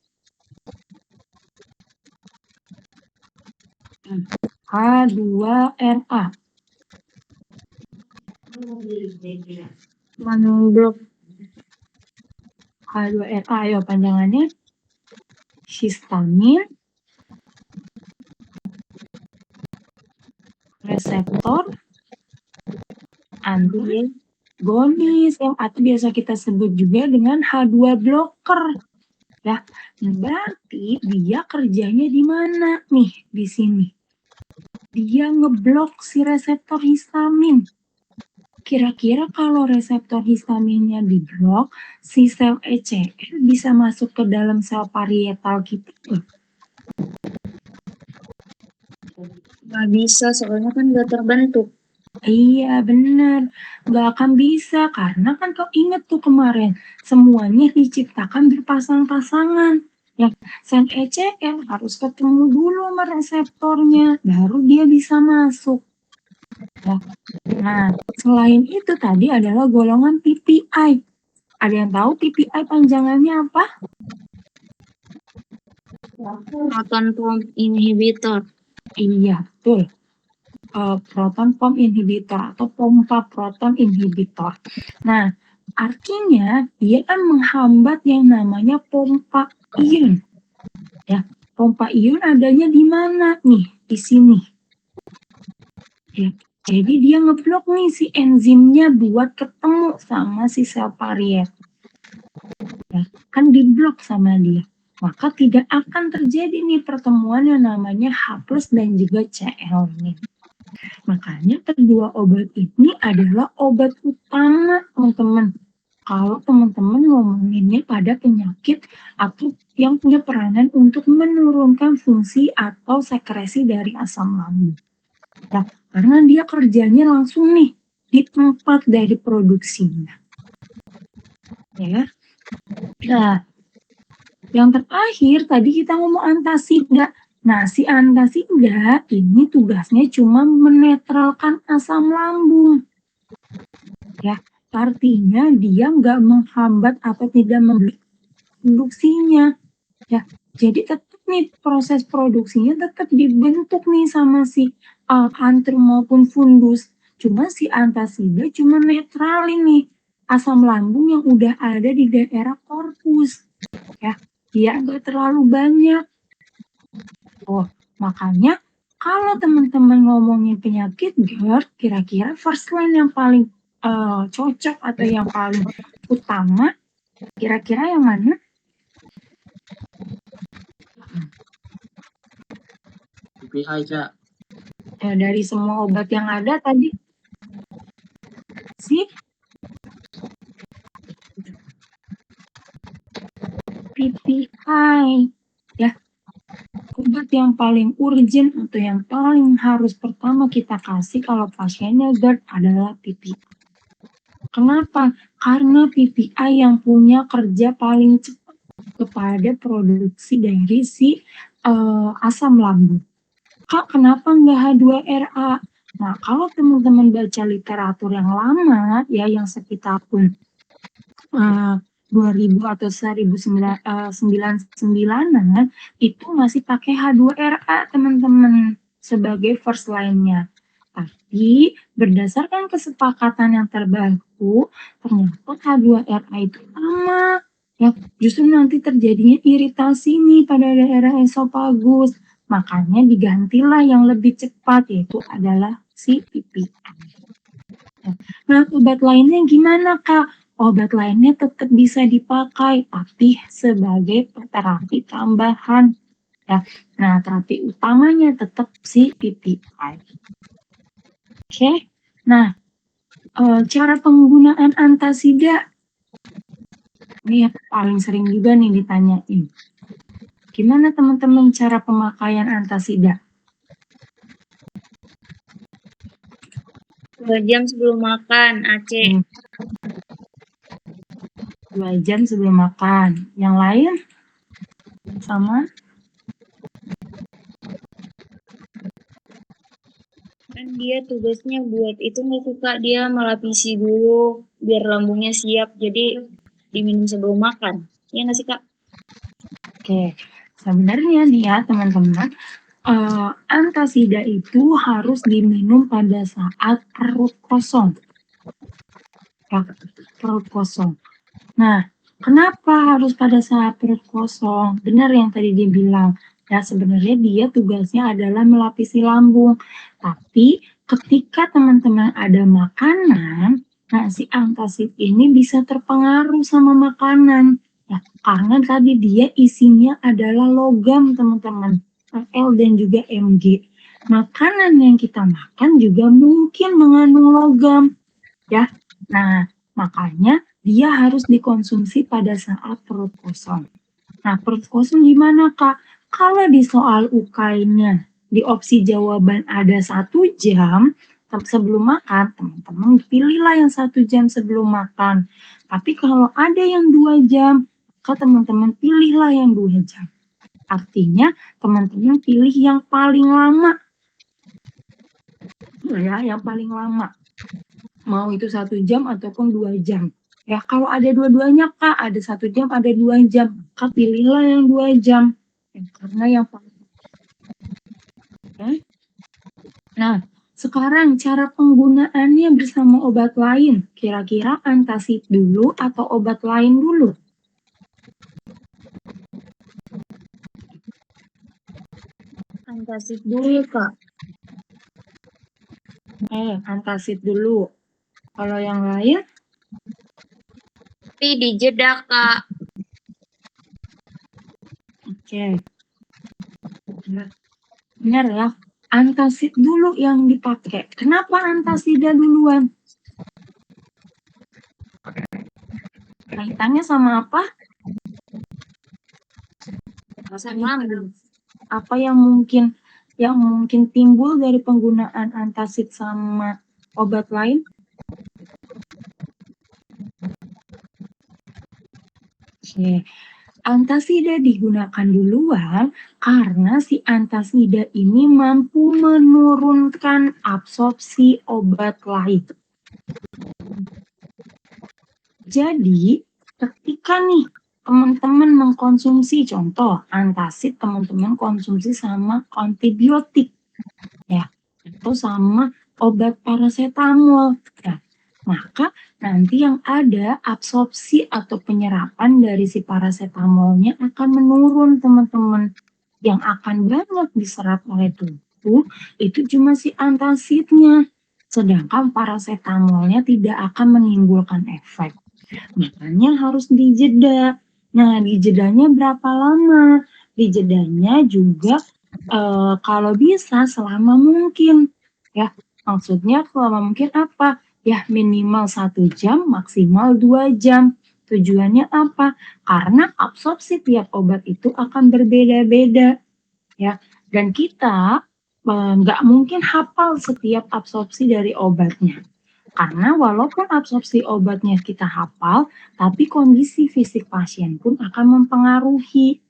H2RA. Manblok H2RA, ayo panjangannya histamin reseptor antagonis yang atau biasa kita sebut juga dengan H2 blocker. Ya, berarti dia kerjanya di mana nih di sini? Dia ngeblok si reseptor histamin. Kira-kira kalau reseptor histaminnya diblok, si sel ECR bisa masuk ke dalam sel parietal kita? Nggak bisa, soalnya kan nggak terbentuk. Iya bener, nggak akan bisa karena kan kau inget tuh kemarin semuanya diciptakan berpasang-pasangan. Ya, sel ECM harus ketemu dulu sama reseptornya, baru dia bisa masuk. Ya. Nah, selain itu tadi adalah golongan PPI. Ada yang tahu PPI panjangannya apa? Proton pump inhibitor. Iya, betul. Proton pump inhibitor atau pompa proton inhibitor. Nah, artinya dia kan menghambat yang namanya pompa ion. Ya, pompa ion adanya di mana nih? Di sini. Ya, jadi dia ngeblok nih si enzimnya buat ketemu sama si sel pariet. Ya, kan diblok sama dia. Maka tidak akan terjadi nih pertemuan yang namanya H+ dan juga Cl nih. Makanya kedua obat ini adalah obat utama teman-teman. Kalau teman-teman ngomonginnya pada penyakit atau yang punya peranan untuk menurunkan fungsi atau sekresi dari asam lambung. Nah, karena dia kerjanya langsung nih di tempat dari produksinya. Ya. Nah, yang terakhir tadi kita ngomong antasida. Nah, si antasida ini tugasnya cuma menetralkan asam lambung. Ya, artinya dia nggak menghambat atau tidak memproduksinya. Ya, jadi tetap nih proses produksinya tetap dibentuk nih sama si antrum maupun fundus. Cuma si antasida cuma netralin nih asam lambung yang udah ada di daerah korpus. Ya, dia nggak terlalu banyak. Oh, makanya kalau teman-teman ngomongin penyakit GERD, kira-kira first line yang paling cocok atau yang paling utama, kira-kira yang mana? PPI, Cak. Ya, dari semua obat yang ada tadi, si PPI. Ya, obat yang paling urgent atau yang paling harus pertama kita kasih kalau pasiennya GERD adalah PPI. Kenapa? Karena PPI yang punya kerja paling cepat kepada produksi dari si asam lambung. Kak, kenapa nggak H2RA? Nah, kalau teman-teman baca literatur yang lama, ya yang sekitar pun 2000 atau 1999-an, itu masih pakai H2RA, teman-teman, sebagai first line-nya. Tapi berdasarkan kesepakatan yang terbaru, ternyata H2RA itu sama. Ya, justru nanti terjadinya iritasi nih pada daerah esofagus. Makanya digantilah yang lebih cepat, yaitu adalah si PPI. Nah, obat lainnya gimana, Kak? Obat lainnya tetap bisa dipakai, tapi sebagai terapi tambahan. Ya. Nah, terapi utamanya tetap si PPI. Oke, nah cara penggunaan antasida ini paling sering juga nih ditanyain. Gimana teman-teman cara pemakaian antasida? 2 jam sebelum makan, AC. 2 jam sebelum makan. Yang lain? Sama? Kan dia tugasnya buat itu nggak suka dia melapisi dulu biar lambungnya siap. Jadi diminum sebelum makan. Iya nggak sih, Kak? Oke, sebenarnya nih ya teman-teman, antasida itu harus diminum pada saat perut kosong. Ya, perut kosong. Nah, kenapa harus pada saat perut kosong? Benar yang tadi dibilang. Ya, sebenarnya dia tugasnya adalah melapisi lambung. Tapi ketika teman-teman ada makanan, nah si antasid ini bisa terpengaruh sama makanan. Ya, karena tadi dia isinya adalah logam, teman-teman. L dan juga Mg. Makanan yang kita makan juga mungkin mengandung logam. Ya, nah makanya dia harus dikonsumsi pada saat perut kosong. Nah, perut kosong gimana, Kak? Kalau di soal UKAI-nya di opsi jawaban ada 1 jam, sebelum makan, teman-teman pilihlah yang 1 jam sebelum makan. Tapi kalau ada yang 2 jam, maka teman-teman pilihlah yang 2 jam. Artinya teman-teman pilih yang paling lama. Ya, yang paling lama. Mau itu 1 jam ataupun 2 jam. Ya, kalau ada dua-duanya Kak, ada 1 jam, ada 2 jam, maka pilihlah yang 2 jam. Ya, karena yang paling. Oke. Nah, sekarang cara penggunaannya bersama obat lain. Kira-kira antacid dulu atau obat lain dulu? Antacid dulu, Kak. Antacid dulu. Kalau yang lain? Tapi dijeda, Kak. Oke. Benar ya. Antacid dulu yang dipakai. Kenapa antasida duluan? Kaitannya sama apa? Apa yang mungkin timbul dari penggunaan antacid sama obat lain? Oke. Antasida digunakan duluan karena si antasida ini mampu menurunkan absorpsi obat lain. Jadi, ketika nih teman-teman mengkonsumsi, contoh antacid teman-teman konsumsi sama antibiotik, ya, atau sama obat paracetamol, ya, maka nanti yang ada absorpsi atau penyerapan dari si paracetamolnya akan menurun teman-teman. Yang akan banyak diserap oleh tubuh itu cuma si antacidnya, sedangkan paracetamolnya tidak akan menimbulkan efek. Makanya harus dijeda. Nah, dijedanya berapa lama? Dijedanya juga kalau bisa selama mungkin. Ya, maksudnya selama mungkin apa? Ya, minimal 1 jam, maksimal 2 jam. Tujuannya apa? Karena absorpsi tiap obat itu akan berbeda-beda. Ya, dan kita nggak mungkin hafal setiap absorpsi dari obatnya. Karena walaupun absorpsi obatnya kita hafal, tapi kondisi fisik pasien pun akan mempengaruhi.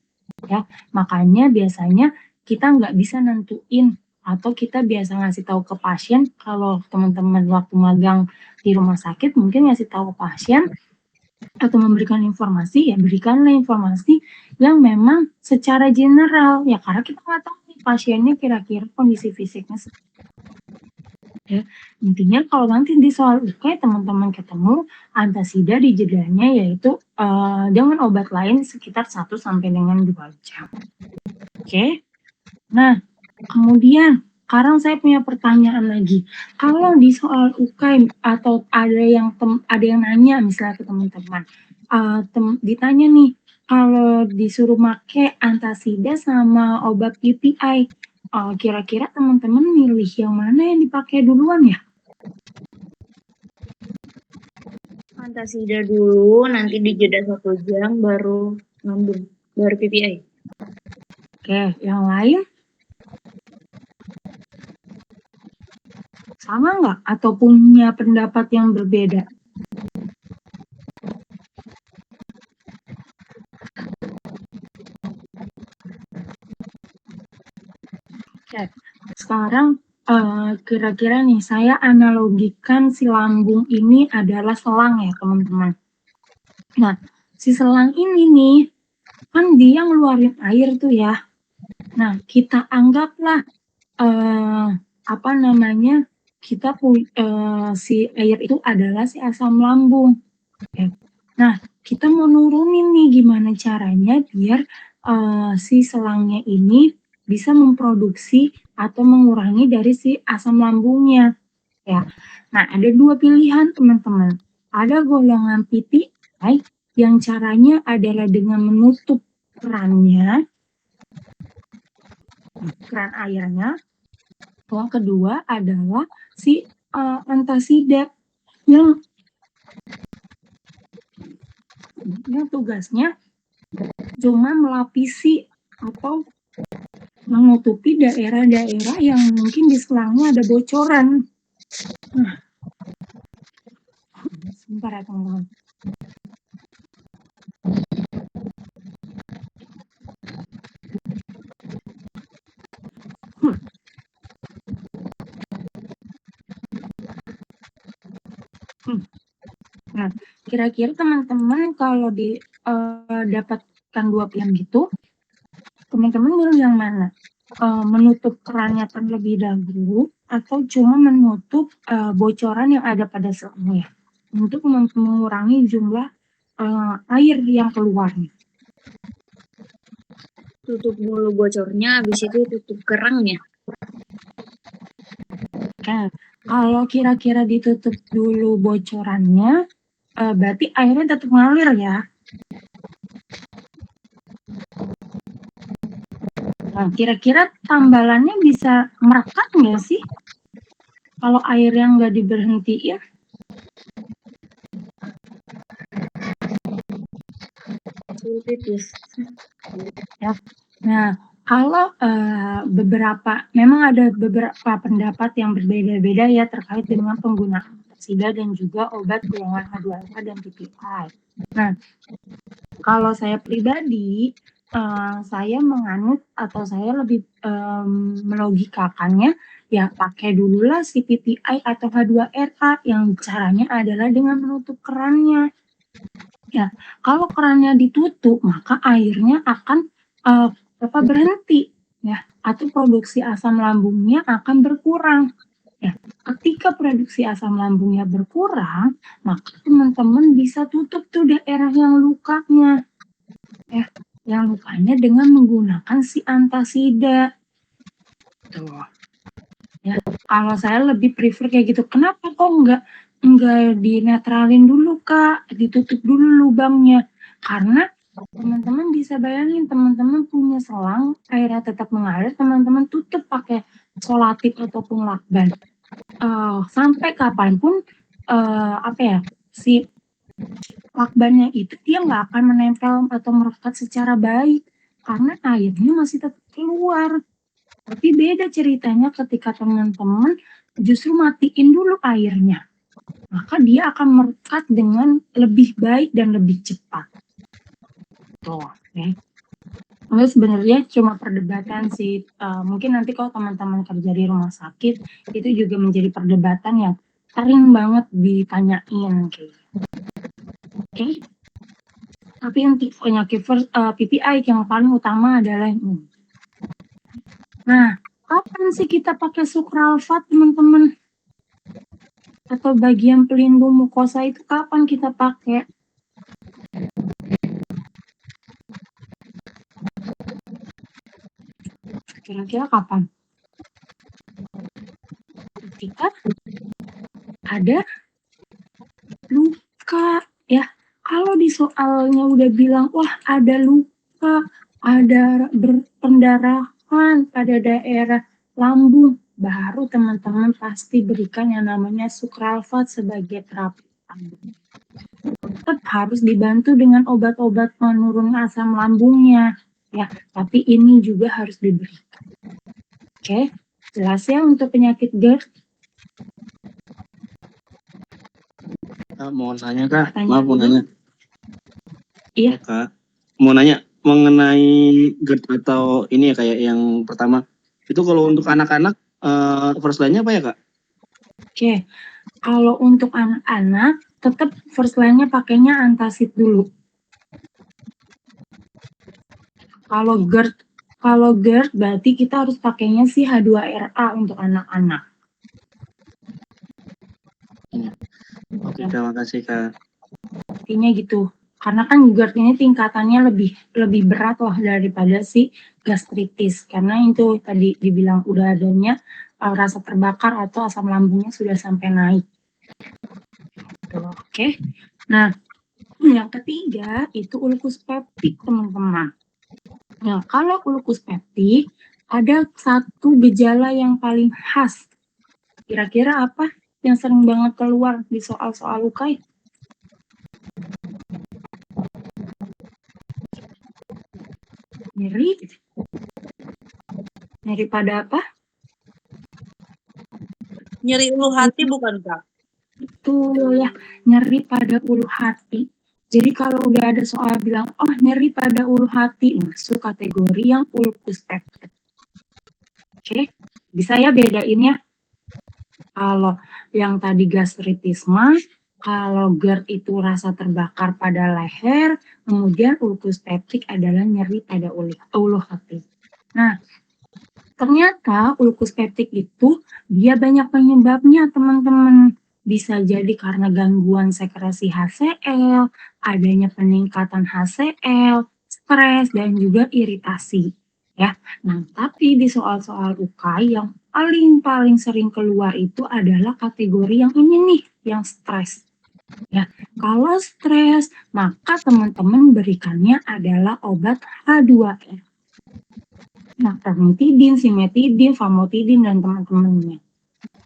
Ya, makanya biasanya kita nggak bisa nentuin atau kita biasa ngasih tahu ke pasien. Kalau teman-teman waktu magang di rumah sakit mungkin ngasih tahu ke pasien atau memberikan informasi, ya berikanlah informasi yang memang secara general, ya karena kita nggak tahu nih pasiennya kira-kira kondisi fisiknya seperti apa. Ya, intinya kalau nanti di soal UK teman-teman ketemu antasida di jedanya yaitu dengan obat lain sekitar 1 sampai dengan 2 jam. Oke. Nah, kemudian sekarang saya punya pertanyaan lagi. Kalau di soal UK atau ada yang nanya misalnya ke teman-teman, ditanya nih, kalau disuruh make antasida sama obat UTI, kira-kira teman-teman milih yang mana yang dipakai duluan ya? Antasida dulu, nanti dijeda 1 jam, baru ngambil, baru PPI. Oke, yang lain? Sama nggak? Atau punya pendapat yang berbeda? Oke, sekarang kira-kira nih saya analogikan si lambung ini adalah selang ya teman-teman. Nah, si selang ini nih kan dia ngeluarin air tuh ya. Nah, kita anggaplah kita si air itu adalah si asam lambung. Ya. Nah, kita mau nurunin nih gimana caranya biar si selangnya ini bisa memproduksi atau mengurangi dari si asam lambungnya. Ya. Nah, ada 2 pilihan teman-teman. Ada golongan PPI yang caranya adalah dengan menutup keran airnya. Yang kedua adalah si antasida yang tugasnya cuma melapisi atau menutupi daerah-daerah yang mungkin di selangnya ada bocoran. Sebentar ya teman-teman. Nah, kira-kira teman-teman kalau dapatkan 2 pion gitu, teman-teman milih yang mana? Menutup kerannya terlebih dahulu atau cuma menutup bocoran yang ada pada selangnya untuk mengurangi jumlah air yang keluar. Tutup dulu bocornya, habis itu tutup kerangnya. Nah, kalau kira-kira ditutup dulu bocorannya, berarti airnya tetap mengalir ya. Nah, kira-kira tambalannya bisa merekat nggak sih? Kalau air yang nggak diberhentiin? Sulit ya. Nah, kalau memang ada beberapa pendapat yang berbeda-beda ya terkait dengan penggunaan pestisida dan juga obat golongan H2SH dan PPI. Nah, kalau saya pribadi, saya menganut atau saya lebih melogikakannya ya pakai dululah si PPI atau H2RA yang caranya adalah dengan menutup kerannya. Ya, kalau kerannya ditutup maka airnya akan berhenti ya, atau produksi asam lambungnya akan berkurang. Ya, ketika produksi asam lambungnya berkurang, maka teman-teman bisa tutup tuh daerah yang lukanya. Ya, yang lukanya dengan menggunakan si antasida. Tuh. Ya, kalau saya lebih prefer kayak gitu. Kenapa kok enggak dinetralin dulu, Kak? Ditutup dulu lubangnya. Karena teman-teman bisa bayangin, teman-teman punya selang, airnya tetap mengalir, teman-teman tutup pakai solatif ataupun lakban. Sampai kapanpun si lakbannya itu dia nggak akan menempel atau merekat secara baik karena airnya masih tetap keluar. Tapi beda ceritanya ketika teman-teman justru matiin dulu airnya, maka dia akan merekat dengan lebih baik dan lebih cepat. Tuh, okay. Nah, sebenarnya cuma perdebatan sih. Mungkin nanti kalau teman-teman kerja di rumah sakit itu juga menjadi perdebatan yang sering banget ditanyain kayak. Oke. Tapi untuk penyakit PPI yang paling utama adalah ini. Nah, kapan sih kita pakai sukralfat, teman-teman? Atau bagian pelindung mukosa itu kapan kita pakai? Kira-kira kapan? Ketika ada luka ya. Kalau di soalnya udah bilang, wah ada luka, ada pendarahan pada daerah lambung, baru teman-teman pasti berikan yang namanya sukralfat sebagai terapi. Tetap harus dibantu dengan obat-obat penurun asam lambungnya ya, tapi ini juga harus diberikan. Oke, jelas ya untuk penyakit GERD. Mau tanya Kak, Tanya maaf mau nanya. Iya. Kak, mau nanya mengenai GERD atau ini ya kayak yang pertama. Itu kalau untuk anak-anak first line-nya apa ya Kak? Oke, kalau untuk anak-anak tetap first line-nya pakainya antasid dulu. Kalau GERD berarti kita harus pakainya si H2RA untuk anak-anak. Oke, terima kasih Kak. Artinya gitu. Karena kan GERD ini tingkatannya lebih berat lah daripada si gastritis. Karena itu tadi dibilang udah adanya rasa terbakar atau asam lambungnya sudah sampai naik. Oke. Nah, yang ketiga itu ulkus peptik, teman-teman. Nah, kalau ulkus peptik ada satu gejala yang paling khas. Kira-kira apa yang sering banget keluar di soal-soal UKAI? Nyeri pada apa? Nyeri ulu hati bukan Kak? Itu ya, nyeri pada ulu hati. Jadi kalau udah ada soal bilang, oh nyeri pada ulu hati, masuk kategori yang ulkus peptik. Oke, bisa ya bedain ya. Kalau yang tadi gastritis mah, kalau GERD itu rasa terbakar pada leher, kemudian ulkus peptik adalah nyeri pada ulu hati. Nah, ternyata ulkus peptik itu dia banyak penyebabnya teman-teman. Bisa jadi karena gangguan sekresi HCl, adanya peningkatan HCl, stres, dan juga iritasi. Ya, nah tapi di soal-soal UKAI yang paling sering keluar itu adalah kategori yang ini nih, yang stres. Ya, kalau stres, maka teman-teman berikannya adalah obat H2R. Nah, termitidin, simetidin, famotidin, dan teman-temannya.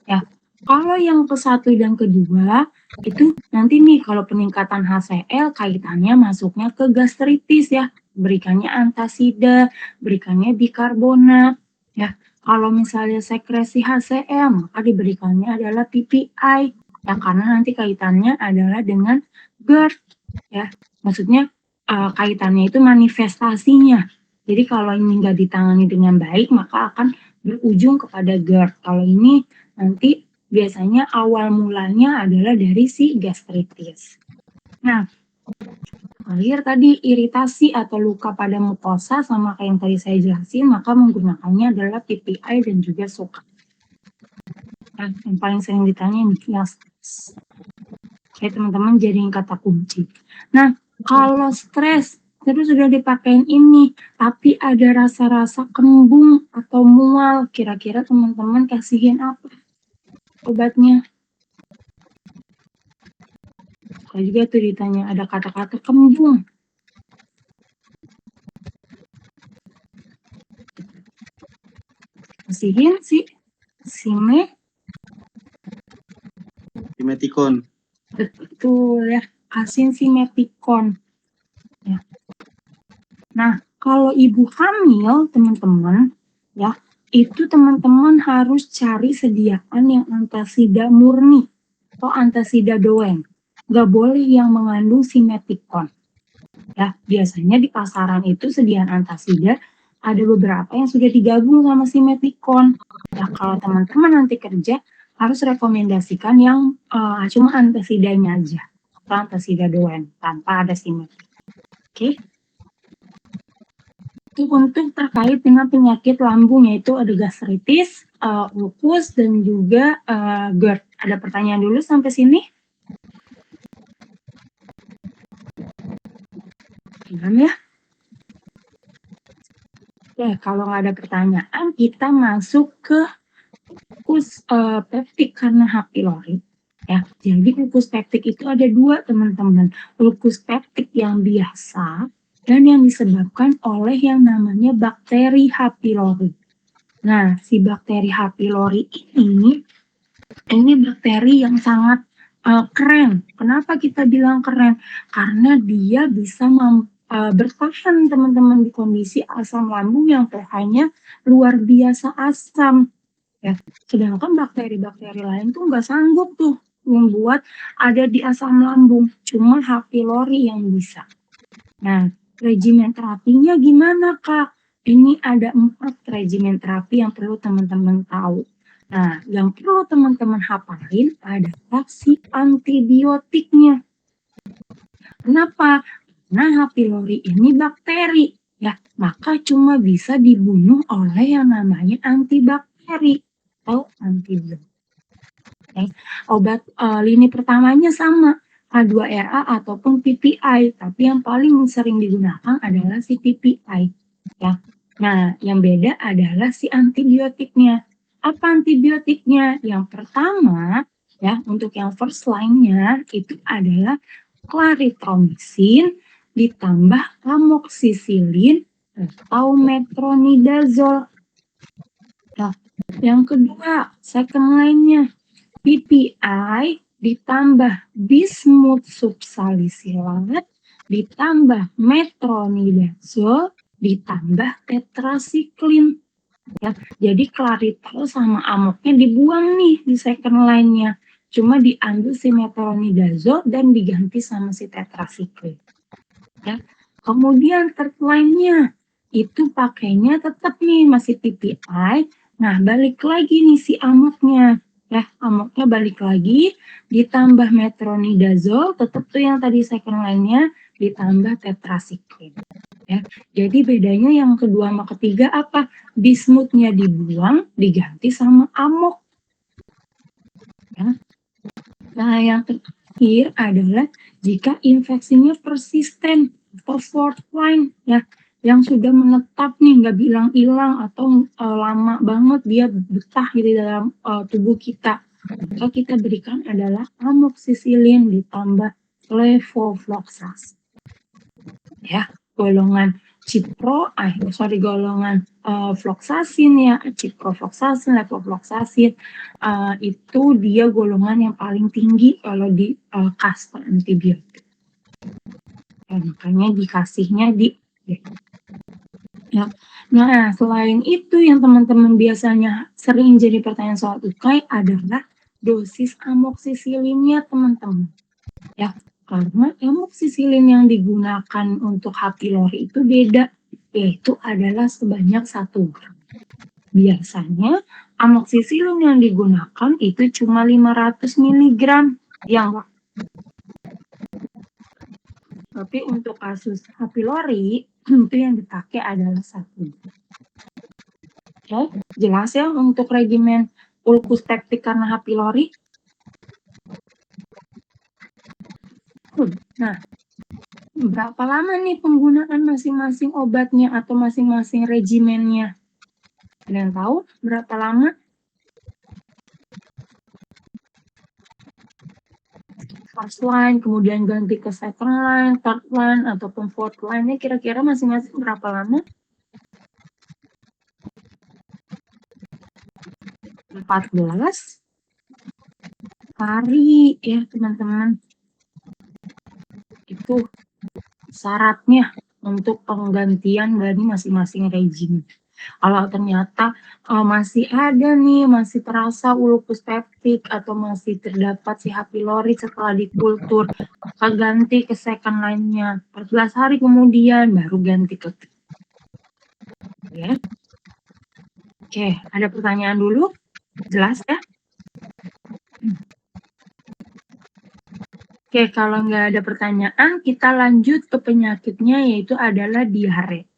Ya, kalau yang ke-1 dan kedua, itu nanti nih kalau peningkatan HCl kaitannya masuknya ke gastritis ya. Berikannya antasida, berikannya bikarbonat. Ya, kalau misalnya sekresi HCl, maka diberikannya adalah PPI. Ya, karena nanti kaitannya adalah dengan GERD. Ya, maksudnya kaitannya itu manifestasinya. Jadi kalau ini nggak ditangani dengan baik, maka akan berujung kepada GERD. Kalau ini nanti biasanya awal mulanya adalah dari si gastritis. Nah, terakhir tadi iritasi atau luka pada mukosa sama kayak yang tadi saya jelasin, maka menggunakannya adalah PPI dan juga SOCA. Nah, yang paling sering ditanya nih, yang stres. Oke, teman-teman jadiin kata kunci. Nah, kalau stres terus sudah dipakein ini, tapi ada rasa-rasa kembung atau mual, kira-kira teman-teman kasihin apa obatnya? Kalau juga tuh ditanya ada kata-kata kembung. Kasihin si Simeticon. betul ya, kasihin simeticon. Ya. Nah, kalau ibu hamil, teman-teman, ya, itu teman-teman harus cari sediaan yang antasida murni atau antasida doen. Gak boleh yang mengandung simeticon. Ya, biasanya di pasaran itu sediaan antasida ada beberapa yang sudah digabung sama simeticon. Ya, kalau teman-teman nanti kerja harus rekomendasikan yang cuma antasidanya aja atau antasida doen tanpa ada simeticon. Oke. Untuk terkait dengan penyakit lambung yaitu ada gastritis, lupus, dan juga GERD. Ada pertanyaan dulu sampai sini? Paham ya? Oke, kalau nggak ada pertanyaan, kita masuk ke ulkus peptik karena H. pylori. Ya, jadi ulkus peptik itu ada dua teman-teman. Ulkus peptik yang biasa dan yang disebabkan oleh yang namanya bakteri H. pylori. Nah, si bakteri H. pylori ini bakteri yang sangat keren. Kenapa kita bilang keren? Karena dia bisa bertahan teman-teman di kondisi asam lambung yang pH-nya luar biasa asam. Ya, sedangkan bakteri-bakteri lain tuh nggak sanggup tuh membuat ada di asam lambung. Cuma H. pylori yang bisa. Nah, regimen terapinya gimana, Kak? Ini ada 4 regimen terapi yang perlu teman-teman tahu. Nah, yang perlu teman-teman hafalin adalah si antibiotiknya. Kenapa? Karena H. pylori ini bakteri. Ya, maka cuma bisa dibunuh oleh yang namanya antibakteri atau antibiotik. Obat lini pertamanya sama, H2RA ataupun PPI, tapi yang paling sering digunakan adalah si PPI. Ya. Nah, yang beda adalah si antibiotiknya. Apa antibiotiknya? Yang pertama, ya, untuk yang first line-nya itu adalah clarithromycin ditambah amoxicillin atau metronidazole. Nah, yang kedua, second line-nya PPI ditambah bismut subsalisilat ditambah metronidazole ditambah tetrasiklin. Ya, jadi klarital sama amoknya dibuang nih di second line-nya. Cuma diambil si metronidazole dan diganti sama si tetracycline. Ya. Kemudian third line-nya itu pakainya tetap nih masih PPI. Nah, balik lagi nih si amoknya. Ya, amoknya balik lagi ditambah metronidazole, tetap tuh yang tadi second line-nya ditambah tetracycline. Ya. Jadi bedanya yang kedua sama ketiga apa? Bismutnya dibuang, diganti sama amok. Ya. Nah, yang terakhir adalah jika infeksinya persisten atau fourth line, ya, yang sudah menetap nih, nggak bilang hilang atau lama banget dia betah di dalam tubuh kita, maka kita berikan adalah amoxicillin ditambah levofloxacin. Ya, golongan golongan floxacin ya, ciprofloxacin, levofloxacin itu dia golongan yang paling tinggi kalau di kasta antibiotik. Ya, makanya dikasihnya di ya. Nah, selain itu yang teman-teman biasanya sering jadi pertanyaan soal UKAI adalah dosis amoxicillinnya teman-teman. Ya, karena amoxicillin yang digunakan untuk H. pylori itu beda, yaitu adalah sebanyak 1 gram. Biasanya amoxicillin yang digunakan itu cuma 500 mg, ya enggak? Tapi untuk kasus H. pylori itu yang dipakai adalah 1 gram. Oke, jelas ya untuk regimen ulcus peptic karena H. pylori? Nah, berapa lama nih penggunaan masing-masing obatnya atau masing-masing regimennya? Kalian tahu berapa lama? First line, kemudian ganti ke second line, third line, ataupun fourth line-nya kira-kira masing-masing berapa lama? 14 hari ya teman-teman. Itu syaratnya untuk penggantian dari masing-masing regime. Kalau ternyata masih ada nih, masih terasa ulcus peptic atau masih terdapat si H. pylori setelah dikultur, maka ganti ke second line-nya. 14 hari kemudian baru ganti ke ya. Oke, ada pertanyaan dulu? Jelas ya? Oke, kalau nggak ada pertanyaan, kita lanjut ke penyakitnya yaitu adalah diare.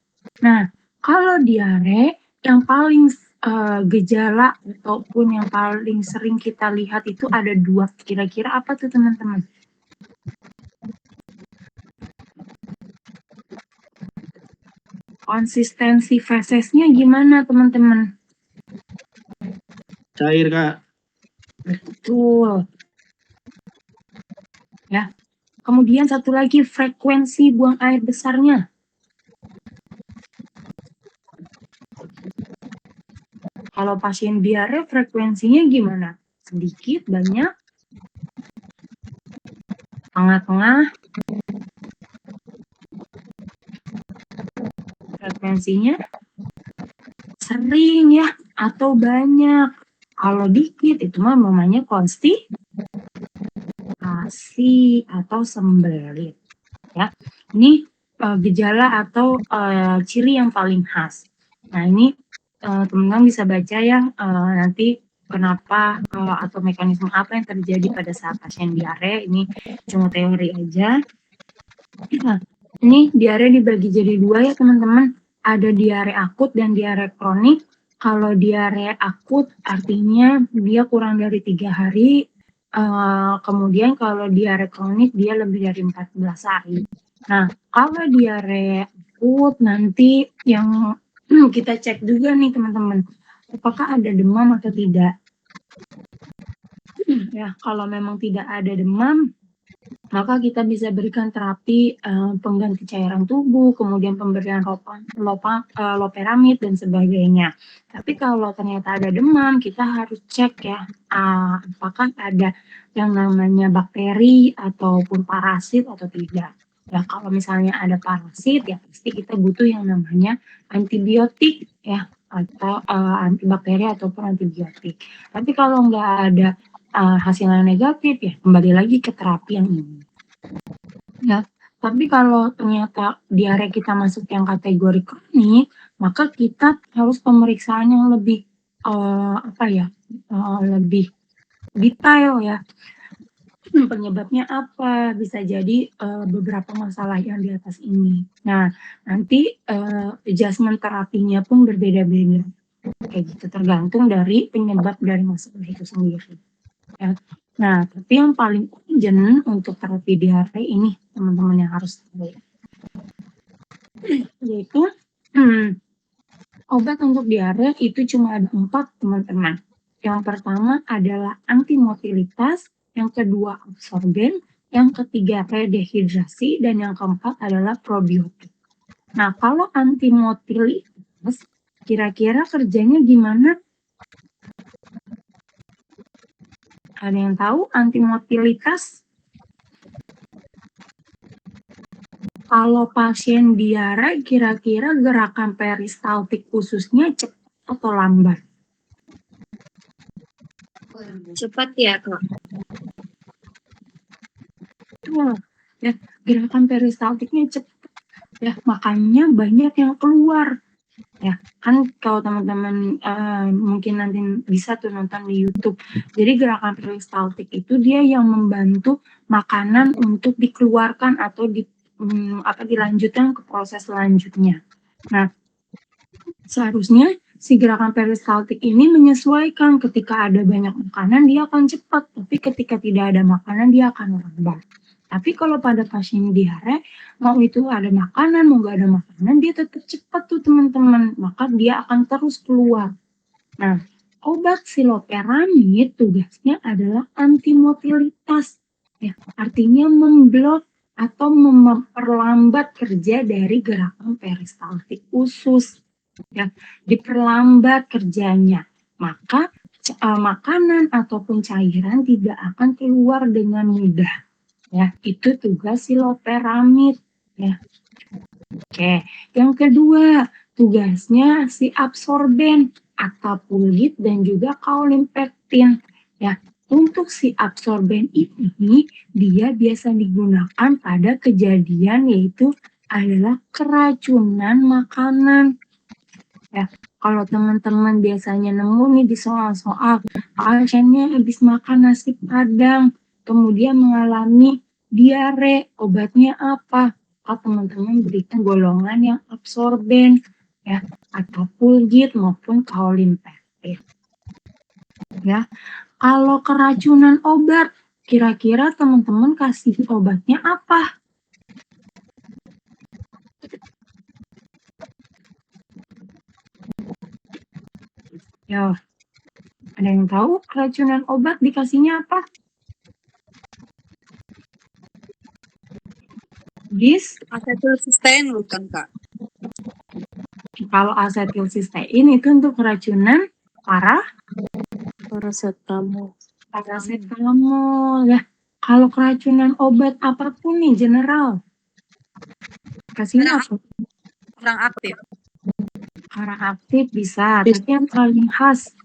Nah, kalau diare yang paling gejala ataupun yang paling sering kita lihat itu ada 2. Kira-kira apa tuh teman-teman? Konsistensi fesesnya gimana teman-teman? Cair, Kak. Betul. Ya. Kemudian satu lagi frekuensi buang air besarnya. Kalau pasien diare frekuensinya gimana? Sedikit, banyak, tengah-tengah. Frekuensinya sering ya atau banyak. Kalau dikit itu mah namanya konstipasi atau sembelit. Ya, ini gejala atau ciri yang paling khas. Nah, ini teman-teman bisa baca ya nanti kenapa atau mekanisme apa yang terjadi pada saat pasien diare. Ini cuma teori aja. Nah, ini diare dibagi jadi 2 ya teman-teman. Ada diare akut dan diare kronik. Kalau diare akut artinya dia kurang dari 3 hari. Kemudian kalau diare kronik dia lebih dari 14 hari. Nah, kalau diare akut nanti yang kita cek juga nih teman-teman, apakah ada demam atau tidak. Ya, kalau memang tidak ada demam, maka kita bisa berikan terapi pengganti cairan tubuh, kemudian pemberian loperamid dan sebagainya. Tapi kalau ternyata ada demam, kita harus cek ya apakah ada yang namanya bakteri ataupun parasit atau tidak. Ya, kalau misalnya ada parasit ya pasti kita butuh yang namanya antibiotik ya. atau antibakteri ataupun antibiotik. Tapi kalau nggak ada hasilnya negatif ya kembali lagi ke terapi yang ini. Ya, tapi kalau ternyata diare kita masuk yang kategori kronik, maka kita harus pemeriksaan yang lebih lebih detail ya. Penyebabnya apa? Bisa jadi beberapa masalah yang di atas ini. Nah, nanti adjustment terapinya pun berbeda-beda. Kayak gitu, tergantung dari penyebab dari masalah itu sendiri. Ya. Nah, tapi yang paling urgent untuk terapi diare ini teman-teman yang harus tahu, yaitu obat untuk diare itu cuma ada 4 teman-teman. Yang pertama adalah antimotilitas, yang kedua absorben, yang ketiga redehidrasi, dan yang keempat adalah probiotik. Nah, kalau antimotilitas kira-kira kerjanya gimana? Ada yang tahu antimotilitas? Kalau pasien diare, kira-kira gerakan peristaltik ususnya cepat atau lambat? Cepat ya, Kak. Betul. Ya, gerakan peristaltiknya cepat. Ya, makanya banyak yang keluar. Ya, kan kalau teman-teman mungkin nanti bisa tuh nonton di YouTube. Jadi gerakan peristaltik itu dia yang membantu makanan untuk dikeluarkan atau dilanjutkan ke proses selanjutnya. Nah, seharusnya si gerakan peristaltik ini menyesuaikan. Ketika ada banyak makanan dia akan cepat, tapi ketika tidak ada makanan dia akan lambat. Tapi kalau pada pasien diare, mau itu ada makanan, mau nggak ada makanan, dia tetap cepat tuh teman-teman. Maka dia akan terus keluar. Nah, obat siloperamid tugasnya adalah antimotilitas. Ya, artinya memblok atau memperlambat kerja dari gerakan peristaltik usus. Ya, diperlambat kerjanya. Maka makanan ataupun cairan tidak akan keluar dengan mudah. Ya, itu tugas siloperamid. Ya. Oke, yang kedua tugasnya si absorben, acapulgit dan juga kaulimpektin. Ya, untuk si absorben ini dia biasa digunakan pada kejadian yaitu adalah keracunan makanan. Ya, kalau teman-teman biasanya nemu nih di soal-soal pasiennya habis makan nasi padang kemudian mengalami diare, obatnya apa? Kalau teman-teman berikan golongan yang absorben, ya, atau acapulgit maupun kaulimpektin. Ya, kalau keracunan obat, kira-kira teman-teman kasih obatnya apa? Ya, ada yang tahu keracunan obat dikasihnya apa? Asetilsistein bukan, Kak? Kalau asetilsistein itu untuk keracunan Paracetamol. paracetamol ya. Kalau keracunan obat apapun nih general, kasihnya apa? Kurang aktif. Kurang aktif bisa, tapi yang paling khas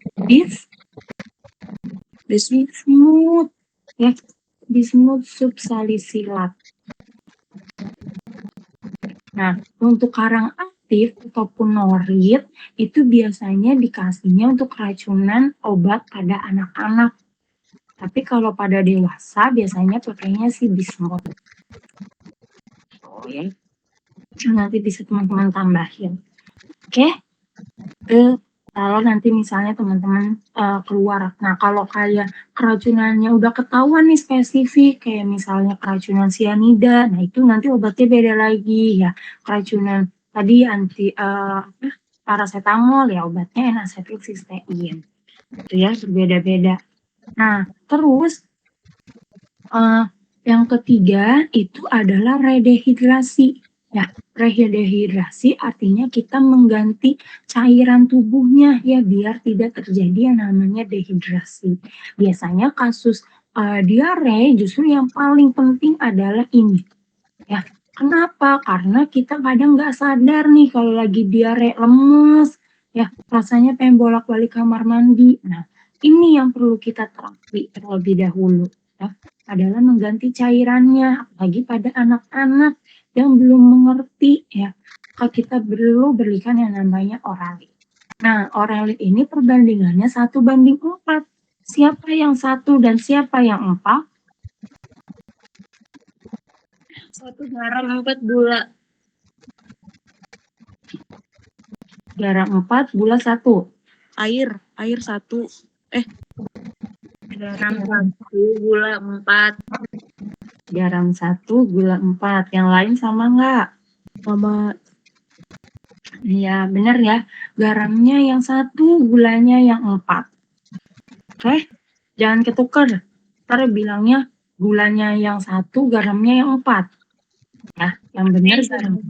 bismut ya, bismut subsalisilat. Nah, untuk karang aktif ataupun norit itu biasanya dikasihnya untuk keracunan obat pada anak-anak. Tapi kalau pada dewasa biasanya pakainya si bismut. Oh ya. Nanti bisa teman-teman tambahin. Oke. Kalau nanti misalnya teman-teman keluar. Nah, kalau kayak keracunannya udah ketahuan nih spesifik, kayak misalnya keracunan sianida, nah itu nanti obatnya beda lagi ya. Keracunan tadi paracetamol ya obatnya N-asetilsistein. Itu ya berbeda-beda. Nah, terus yang ketiga itu adalah redehidrasi. Ya, redehidrasi artinya kita mengganti cairan tubuhnya ya biar tidak terjadi yang namanya dehidrasi. Biasanya kasus diare justru yang paling penting adalah ini. Ya, kenapa? Karena kita kadang nggak sadar nih kalau lagi diare lemes, ya rasanya pengen bolak-balik kamar mandi. Nah, ini yang perlu kita terapi terlebih dahulu, ya, adalah mengganti cairannya, apalagi pada anak-anak yang belum mengerti, ya. Kita perlu berikan yang namanya Oralit. Nah, Oralit ini perbandingannya 1:4. Siapa yang 1 dan siapa yang 4? 1 garam 4 gula. Garam 4, gula 1. Air 1. Garam 1, gula 4. Garam 1, gula 4. Yang lain sama nggak? Sama. Iya, benar ya. Garamnya yang 1, gulanya yang 4. Oke, jangan ketukar. Ntar bilangnya gulanya yang 1, garamnya yang 4. Ya, yang benar garam.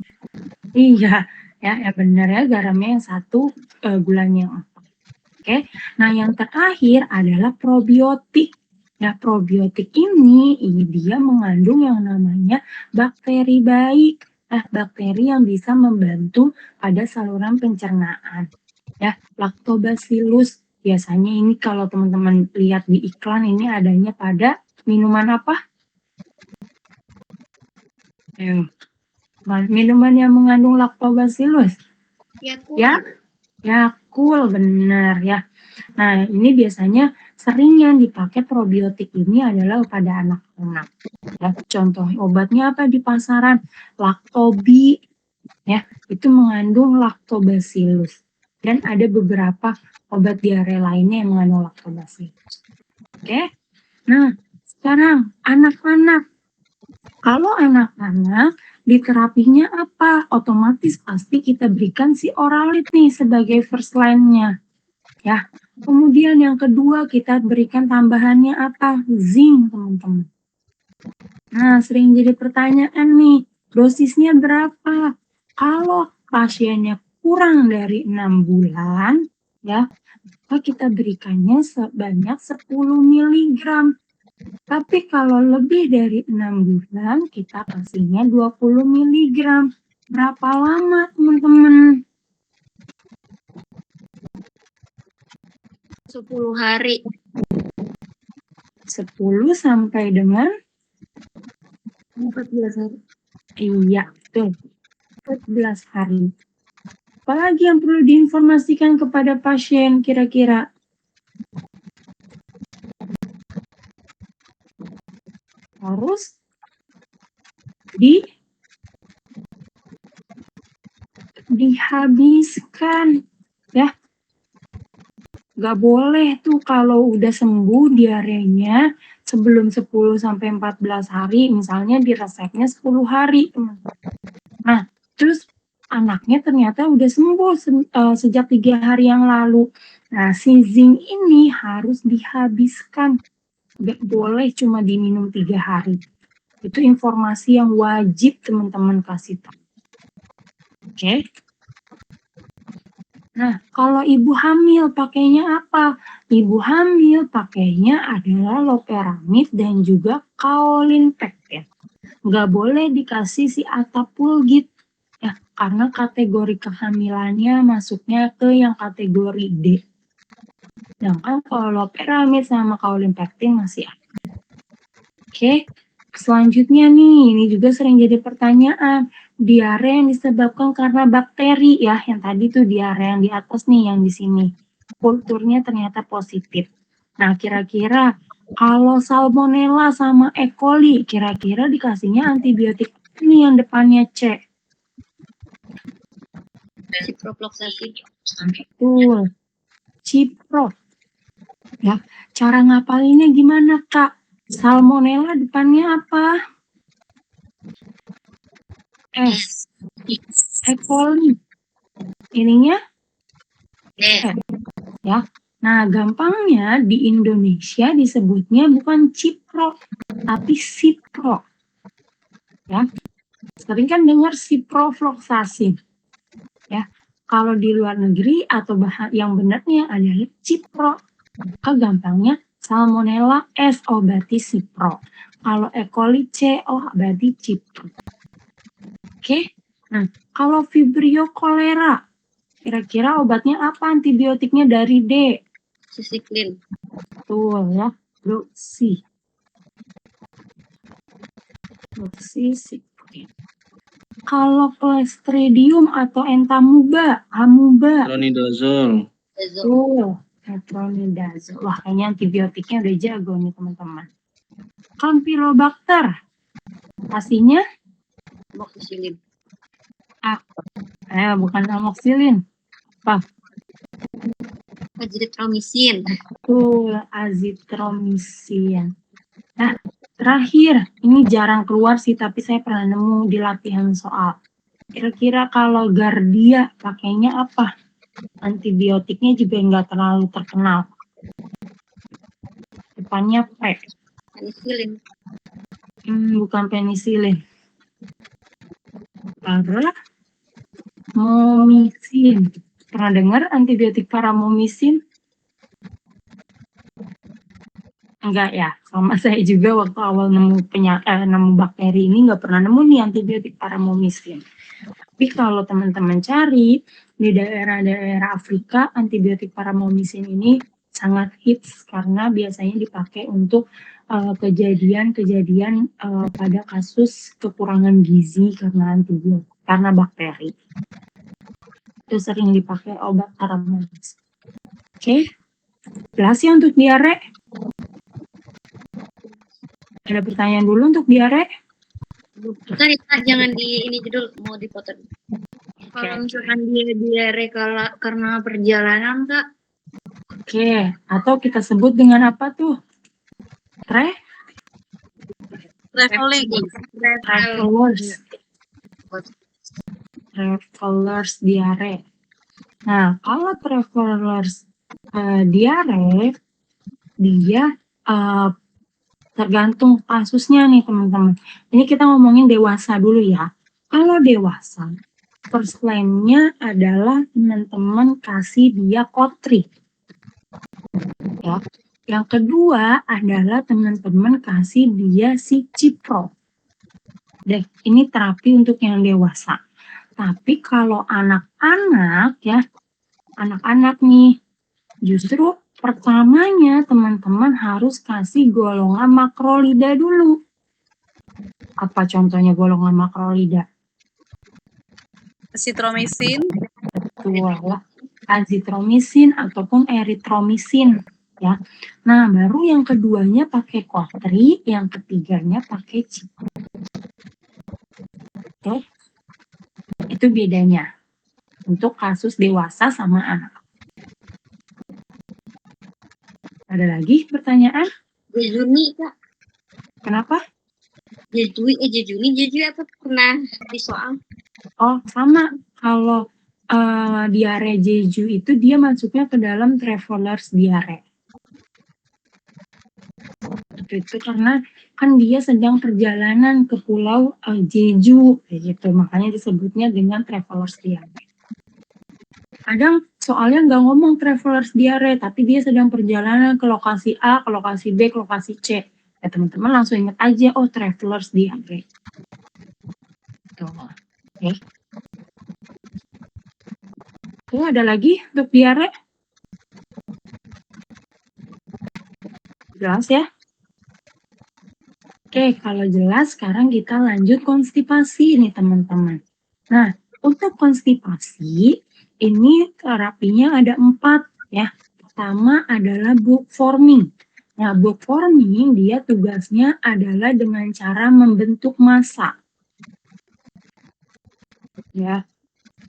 Iya, ya, yang benar ya garamnya yang 1, gulanya yang 4. Oke, nah yang terakhir adalah probiotik. Ya, probiotik ini dia mengandung yang namanya bakteri baik. Nah, bakteri yang bisa membantu pada saluran pencernaan. Ya, Lactobacillus. Biasanya ini kalau teman-teman lihat di iklan ini adanya pada minuman apa? Minuman yang mengandung Lactobacillus. Ya, Yakult, benar ya. Nah, ini biasanya sering yang dipakai probiotik ini adalah pada anak-anak. Ya, contoh obatnya apa di pasaran? Lactobi, ya, itu mengandung Lactobacillus. Dan ada beberapa obat diare lainnya yang mengandung Lactobacillus. Oke, nah sekarang anak-anak. Kalau anak-anak di terapinya apa? Otomatis pasti kita berikan si Oralit nih sebagai first line-nya. Ya. Kemudian yang kedua kita berikan tambahannya apa? Zinc, teman-teman. Nah, sering jadi pertanyaan nih, dosisnya berapa? Kalau pasiennya kurang dari 6 bulan, ya, maka kita berikannya sebanyak 10 mg. Tapi kalau lebih dari 6 bulan, kita kasihnya 20 mg. Berapa lama, teman-teman? 10 hari. 10 sampai dengan 14 hari. Iya, betul. 14 hari. Apalagi yang perlu diinformasikan kepada pasien kira-kira? Harus dihabiskan, ya. Gak boleh tuh kalau udah sembuh diarenya sebelum 10 sampai 14 hari, misalnya di resepnya 10 hari. Nah, terus anaknya ternyata udah sembuh sejak 3 hari yang lalu. Nah, si zinc ini harus dihabiskan. Gak boleh cuma diminum 3 hari. Itu informasi yang wajib teman-teman kasih tahu. Oke. Nah, kalau ibu hamil pakainya apa? Ibu hamil pakainya adalah loperamid dan juga kaolin pektin. Nggak boleh dikasih si Attapulgite, ya, karena kategori kehamilannya masuknya ke yang kategori D. Sedangkan kalau loperamid sama kaolin pektin masih ada. Oke, selanjutnya nih, ini juga sering jadi pertanyaan. Diare yang disebabkan karena bakteri ya, yang tadi tuh diare yang di atas nih, yang di sini. Kulturnya ternyata positif. Nah, kira-kira kalau Salmonella sama E. coli, kira-kira dikasihnya antibiotik ini yang depannya C. Ciprofloxacin. Betul. Cipro. Ya, cara ngapalinnya gimana, Kak? Salmonella depannya apa? S. E. coli. Ininya ya. Nah, gampangnya di Indonesia disebutnya bukan Cipro, tapi Cipro. Ya. Sering kan dengar ciprofloxacin. Ya. Kalau di luar negeri atau yang benarnya adalah Cipro. Maka gampangnya Salmonella S, oh berarti Cipro. Kalau E. coli C, oh berarti Cipro. Oke. Nah, kalau Vibrio cholera, Kira-kira obatnya apa antibiotiknya dari D? Sisiklin. Betul ya, doxycycline. Kalau Clostridium atau Entamuba, amuba, Metronidazole. betul, metronidazole. Wah, kayaknya antibiotiknya udah jago nih teman-teman. Campylobacter, pastinya Amoxicillin. bukan amoxicillin. Azithromycin. Betul, azithromycin. Nah, terakhir, ini jarang keluar sih, tapi saya pernah nemu di latihan soal. Kira-kira kalau Gardia pakainya apa? Antibiotiknya juga nggak terlalu terkenal. Depannya P. Penicillin. Bukan penisilin. Paramomisin. Pernah dengar antibiotik paramomisin? Enggak ya, sama saya juga waktu awal nemu bakteri ini nggak pernah nemu nih antibiotik paramomisin. Tapi kalau teman-teman cari di daerah-daerah Afrika, antibiotik paramomisin ini sangat hits karena biasanya dipakai untuk kejadian-kejadian pada kasus kekurangan gizi karena antibiotik, karena bakteri. Itu sering dipakai obat paramomisin. Oke, jelas ya untuk diare? Ada pertanyaan dulu untuk diare? Bentar ya, Kak, jangan di ini dulu, mau dipotong. Kalau misalkan dia diare karena perjalanan, Kak, Oke, atau kita sebut dengan apa tuh? Traveling. Travelers diare. Nah, kalau travelers diare, dia tergantung kasusnya nih teman-teman. Ini kita ngomongin dewasa dulu ya. Kalau dewasa, first line-nya adalah teman-teman kasih dia kotri. Ya. Yang kedua adalah teman-teman kasih dia si cipro. Deh, ini terapi untuk yang dewasa. Tapi kalau anak-anak ya, anak-anak nih, justru pertamanya teman-teman harus kasih golongan makrolida dulu. Apa contohnya golongan makrolida? Azithromycin. Betul, azithromycin ataupun eritromisin ya. Nah, baru yang keduanya pakai kotri, yang ketiganya pakai cipro. Oke. Itu bedanya untuk kasus dewasa sama anak. Ada lagi pertanyaan? Jejuni, Kak. Kenapa? Jejuni apa pernah di soal? Oh, sama. Kalau diare Jeju itu dia masuknya ke dalam travelers diare. Itu karena kan dia sedang perjalanan ke pulau Jeju, gitu. Makanya disebutnya dengan travelers diare. Kadang soalnya nggak ngomong travelers diare, tapi dia sedang perjalanan ke lokasi A, ke lokasi B, ke lokasi C. Ya teman-teman langsung ingat aja, oh travelers diare. Tuh. Oke. Oke, ada lagi untuk diare? Jelas ya? Oke, kalau jelas sekarang kita lanjut konstipasi nih teman-teman. Nah, untuk konstipasi, ini terapinya ada 4 ya. Pertama adalah book forming. Nah, book forming dia tugasnya adalah dengan cara membentuk massa. Ya.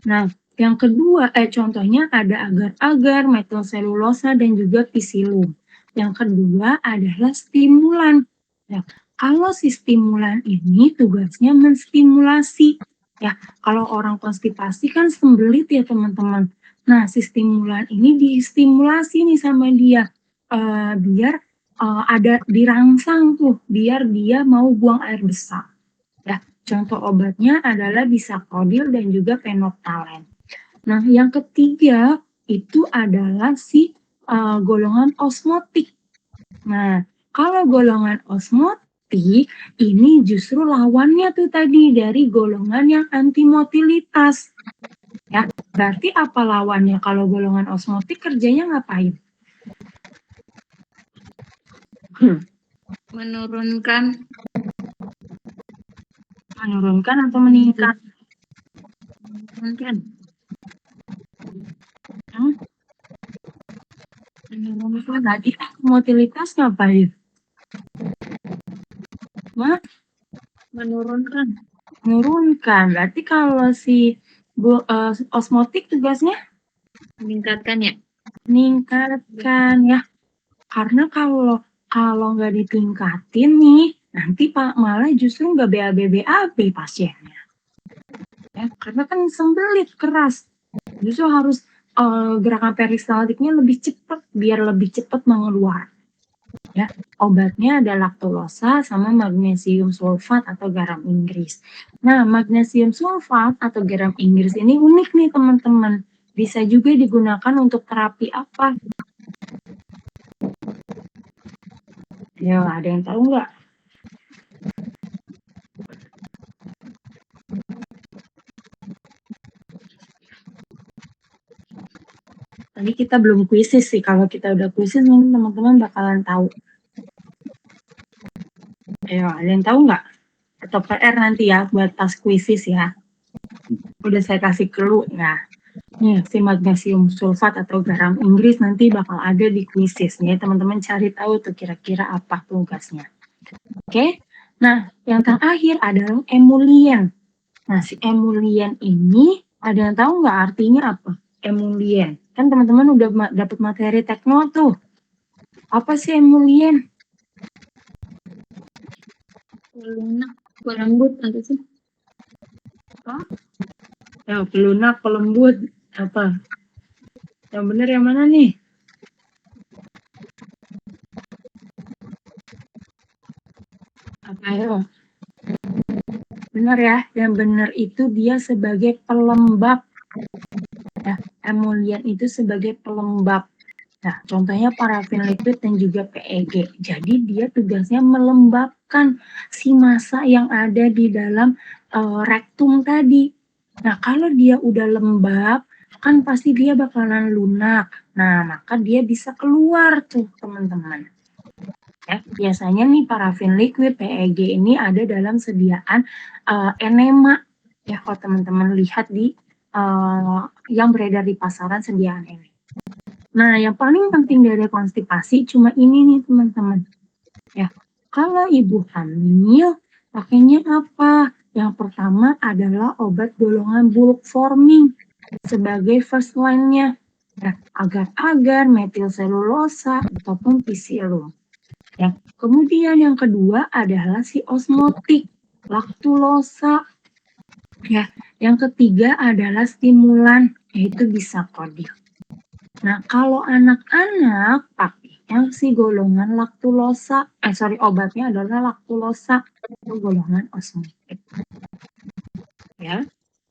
Nah, yang kedua, contohnya ada agar-agar, metilselulosa, dan juga psilum. Yang kedua adalah stimulan. Ya, kalau si stimulan ini tugasnya menstimulasi. Ya, kalau orang konstipasi kan sembelit ya teman-teman. Nah, si stimulan ini distimulasi nih sama dia. Biar ada dirangsang tuh, biar dia mau buang air besar. Ya, contoh obatnya adalah bisakodil dan juga phenolphthalein. Nah, yang ketiga itu adalah si golongan osmotik. Nah, kalau golongan osmotik ini justru lawannya tuh tadi dari golongan yang antimotilitas. Ya, berarti apa lawannya kalau golongan osmotik kerjanya ngapain? Menurunkan Menurunkan atau meningkat? menurunkan Menurunkan. Tadi motilitas ngapain? menurunkan Menurunkan. Berarti kalau si osmotik tugasnya meningkatkan ya. meningkatkan ya. Karena kalau nggak ditingkatin nih, nanti Pak malah justru nggak BAB pasiennya. Ya, karena kan sembelit keras. Justru harus gerakan peristaltiknya lebih cepat biar lebih cepat mengeluar. Ya, obatnya ada laktulosa sama magnesium sulfat atau garam Inggris. Nah, magnesium sulfat atau garam Inggris ini unik nih teman-teman. Bisa juga digunakan untuk terapi apa? Ya, ada yang tahu nggak? Tadi kita belum kuisis sih. Kalau kita udah kuisis, mungkin teman-teman bakalan tahu. Ayo, ada yang tahu nggak? Atau PR nanti ya buat pas kuisis ya. Udah saya kasih clue ya. Nih, si magnesium sulfat atau garam Inggris nanti bakal ada di kuisis. Nih, teman-teman cari tahu tuh kira-kira apa tugasnya. Oke? Nah, yang terakhir adalah emulien. Nah, si emulien ini ada yang tahu nggak artinya apa? Emulien. Kan teman-teman udah dapat materi tekno tuh. Apa sih emulien? Pelunak, pelembut apa sih? Ya, pelunak, pelembut, apa? Yang benar yang mana nih? Apa ya? Benar ya, yang benar itu dia sebagai pelembab. Ya, emulien itu sebagai pelembab. Nah, contohnya parafin liquid dan juga PEG. Jadi dia tugasnya melembabkan si massa yang ada di dalam rektum tadi. Nah, kalau dia udah lembab, kan pasti dia bakalan lunak. Nah, maka dia bisa keluar tuh, teman-teman. Ya, biasanya nih parafin liquid PEG ini ada dalam sediaan enema. Ya, kalau teman-teman lihat di yang beredar di pasaran sediaan ini. Nah, yang paling penting dari konstipasi cuma ini nih teman-teman. Ya, kalau ibu hamil pakainya apa? Yang pertama adalah obat golongan bulk forming sebagai first line-nya. Ya, agar-agar, metilselulosa ataupun pisilum. Ya, kemudian yang kedua adalah si osmotik, laktulosa. Ya, yang ketiga adalah stimulan, yaitu bisakodil. Nah, kalau anak-anak pakainya si golongan laktulosa, obatnya adalah laktulosa, itu golongan osmotik. Ya.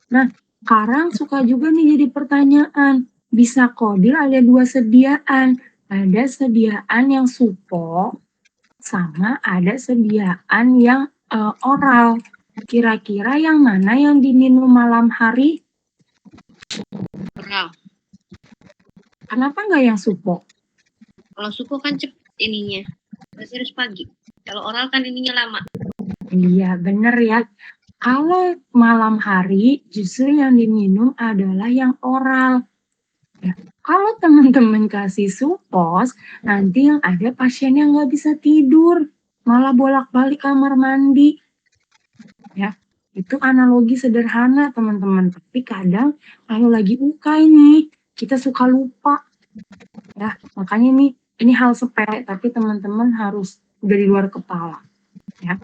Nah, sekarang suka juga nih jadi pertanyaan, bisakodil ada dua sediaan. Ada sediaan yang supo, sama ada sediaan yang oral. Kira-kira yang mana yang diminum malam hari? Oral. Kenapa nggak yang supo? Kalau suku kan cepet ininya. Masih harus pagi. Kalau oral kan ininya lama. Iya, bener ya. Kalau malam hari justru yang diminum adalah yang oral. Ya, kalau teman-teman kasih supos, nanti yang ada pasiennya nggak bisa tidur, malah bolak-balik kamar mandi. Ya, itu analogi sederhana teman-teman. Tapi kadang kalau lagi ukai nih, kita suka lupa. Ya, makanya ini hal sepele, tapi teman-teman harus udah di luar kepala. Ya.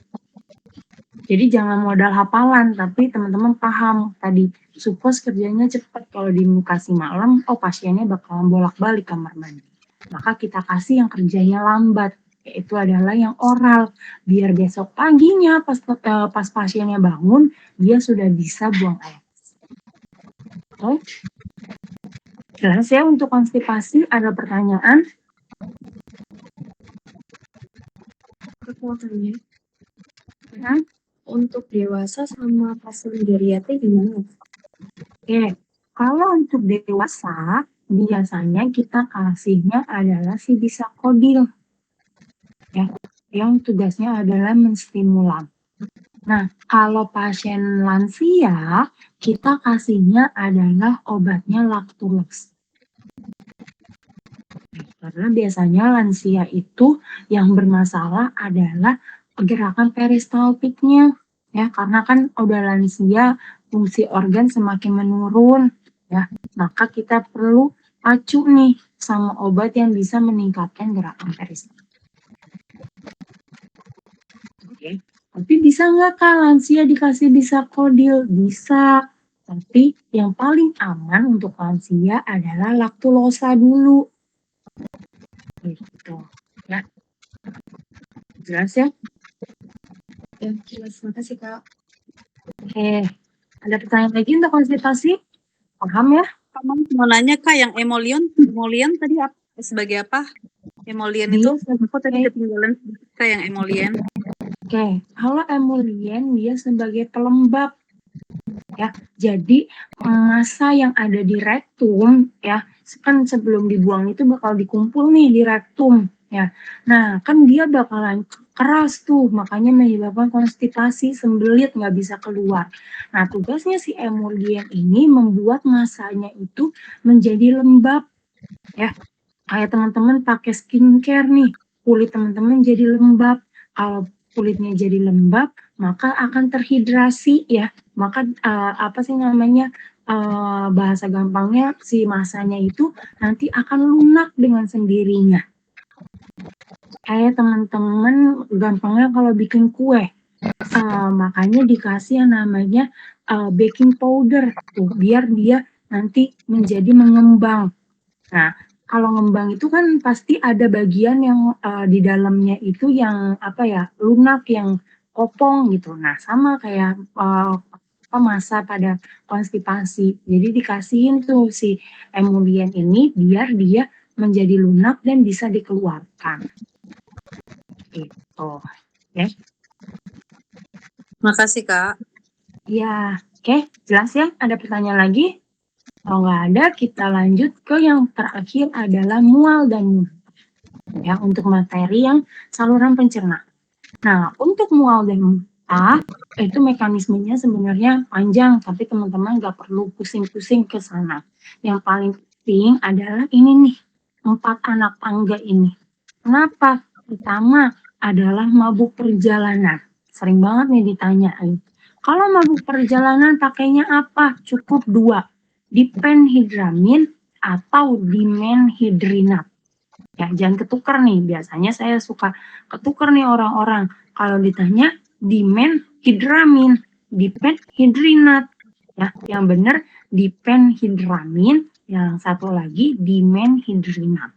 Jadi jangan modal hafalan, tapi teman-teman paham tadi supos kerjanya cepat. Kalau dikasih malam, pasiennya bakalan bolak-balik kamar mandi. Maka kita kasih yang kerjanya lambat, yaitu adalah yang oral. Biar besok paginya pas pasiennya bangun, dia sudah bisa buang air. Oke. Jelas ya untuk konstipasi, ada pertanyaan? Kekuatannya Ya? untuk dewasa sama pasien geriatrik gimana? Oke, Kalau untuk dewasa, biasanya kita kasihnya adalah si bisakodil, ya, yang tugasnya adalah menstimulan. Nah, kalau pasien lansia, kita kasihnya adalah obatnya Lactulose. Karena biasanya lansia itu yang bermasalah adalah gerakan peristaltiknya, ya, karena kan udah lansia, fungsi organ semakin menurun, ya, maka kita perlu pacu nih sama obat yang bisa meningkatkan gerakan peristaltik. Oke. Tapi bisa nggak Kak lansia dikasih bisakodil? Bisa. Tapi yang paling aman untuk lansia adalah laktulosa dulu. Gitu. Ya. Jelas ya? Ya, jelas. Makasih, Kak. Oke. Ada pertanyaan lagi untuk konsultasi? Paham ya? Mau nanya Kak, yang emollient tadi sebagai apa? Emollient Dia itu aku tadi sebagai- ketinggalan Kak yang emollient. Oke, kalau emulien dia sebagai pelembab, ya. Jadi massa yang ada di rektum, ya, kan sebelum dibuang itu bakal dikumpul nih di rektum, ya. Nah, kan dia bakalan keras tuh, makanya menyebabkan konstipasi, sembelit, nggak bisa keluar. Nah, tugasnya si emulien ini membuat massanya itu menjadi lembab, ya. Kayak teman-teman pakai skincare nih, kulit teman-teman jadi lembab. Kalau kulitnya jadi lembab, maka akan terhidrasi ya. Maka apa sih namanya bahasa gampangnya si masanya itu nanti akan lunak dengan sendirinya. Kayak teman-teman gampangnya kalau bikin kue, makanya dikasih yang namanya baking powder tuh, biar dia nanti menjadi mengembang. Nah, kalau ngembang itu kan pasti ada bagian yang di dalamnya itu yang apa ya, lunak, yang kopong gitu. Nah, sama kayak massa pada konstipasi. Jadi dikasihin tuh si emulien ini biar dia menjadi lunak dan bisa dikeluarkan. Gitu. Oke. Makasih Kak. Ya, oke, jelas ya? Ada pertanyaan lagi? Kalau nggak ada, kita lanjut ke yang terakhir adalah mual dan muntah. Ya, untuk materi yang saluran pencernaan. Nah, untuk mual dan muntah, itu mekanismenya sebenarnya panjang, tapi teman-teman nggak perlu pusing-pusing ke sana. Yang paling penting adalah ini nih, 4 anak tangga ini. Kenapa? Pertama adalah mabuk perjalanan. Sering banget nih ditanyain. Kalau mabuk perjalanan pakainya apa? Cukup 2. Diphenhydramine atau dimenhydrinat. Ya, jangan ketukar nih. Biasanya saya suka ketukar nih orang-orang. Kalau ditanya dimenhydramine, diphenhydrinat. Ya, yang benar diphenhydramine, yang satu lagi dimenhydrinat.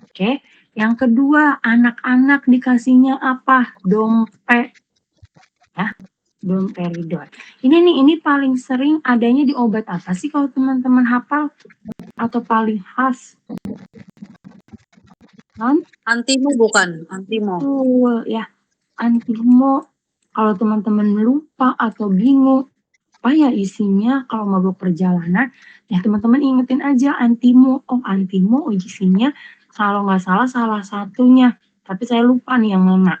Oke, yang kedua, anak-anak dikasihnya apa? Dompe. Ya, domperidone. Ini paling sering adanya di obat apa sih kalau teman-teman hafal atau paling khas? Kan? Antimo bukan? Antimo. Betul ya, antimo. Kalau teman-teman lupa atau bingung apa ya isinya kalau mabuk perjalanan, ya teman-teman ingetin aja antimo. Oh, antimo isinya kalau nggak salah satunya, tapi saya lupa nih yang mana.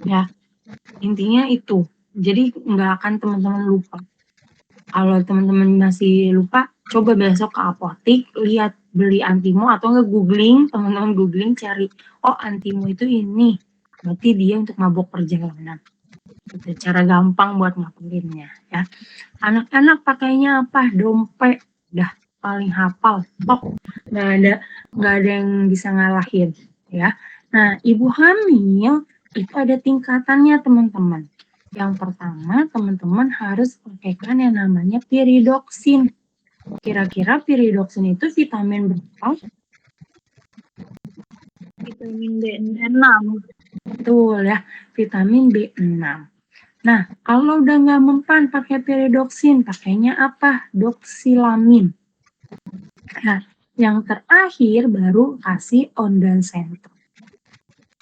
Ya, intinya itu. Jadi nggak akan teman-teman lupa. Kalau teman-teman masih lupa, coba besok ke apotik, lihat beli antimo atau nggak googling, teman-teman googling cari, oh antimo itu ini, berarti dia untuk mabuk perjalanan. Itu cara gampang buat ngapalinnya ya. Anak-anak pakainya apa? Dompe, dah paling hafal, top, nggak ada yang bisa ngalahin ya. Nah, ibu hamil itu ada tingkatannya teman-teman. Yang pertama, teman-teman harus pakaikan yang namanya piridoksin. Kira-kira piridoksin itu vitamin berapa? Vitamin B6. Betul ya, vitamin B6. Nah, kalau udah nggak mempan pakai piridoksin, pakainya apa? Doxilamin. Nah, yang terakhir baru kasih ondansetron.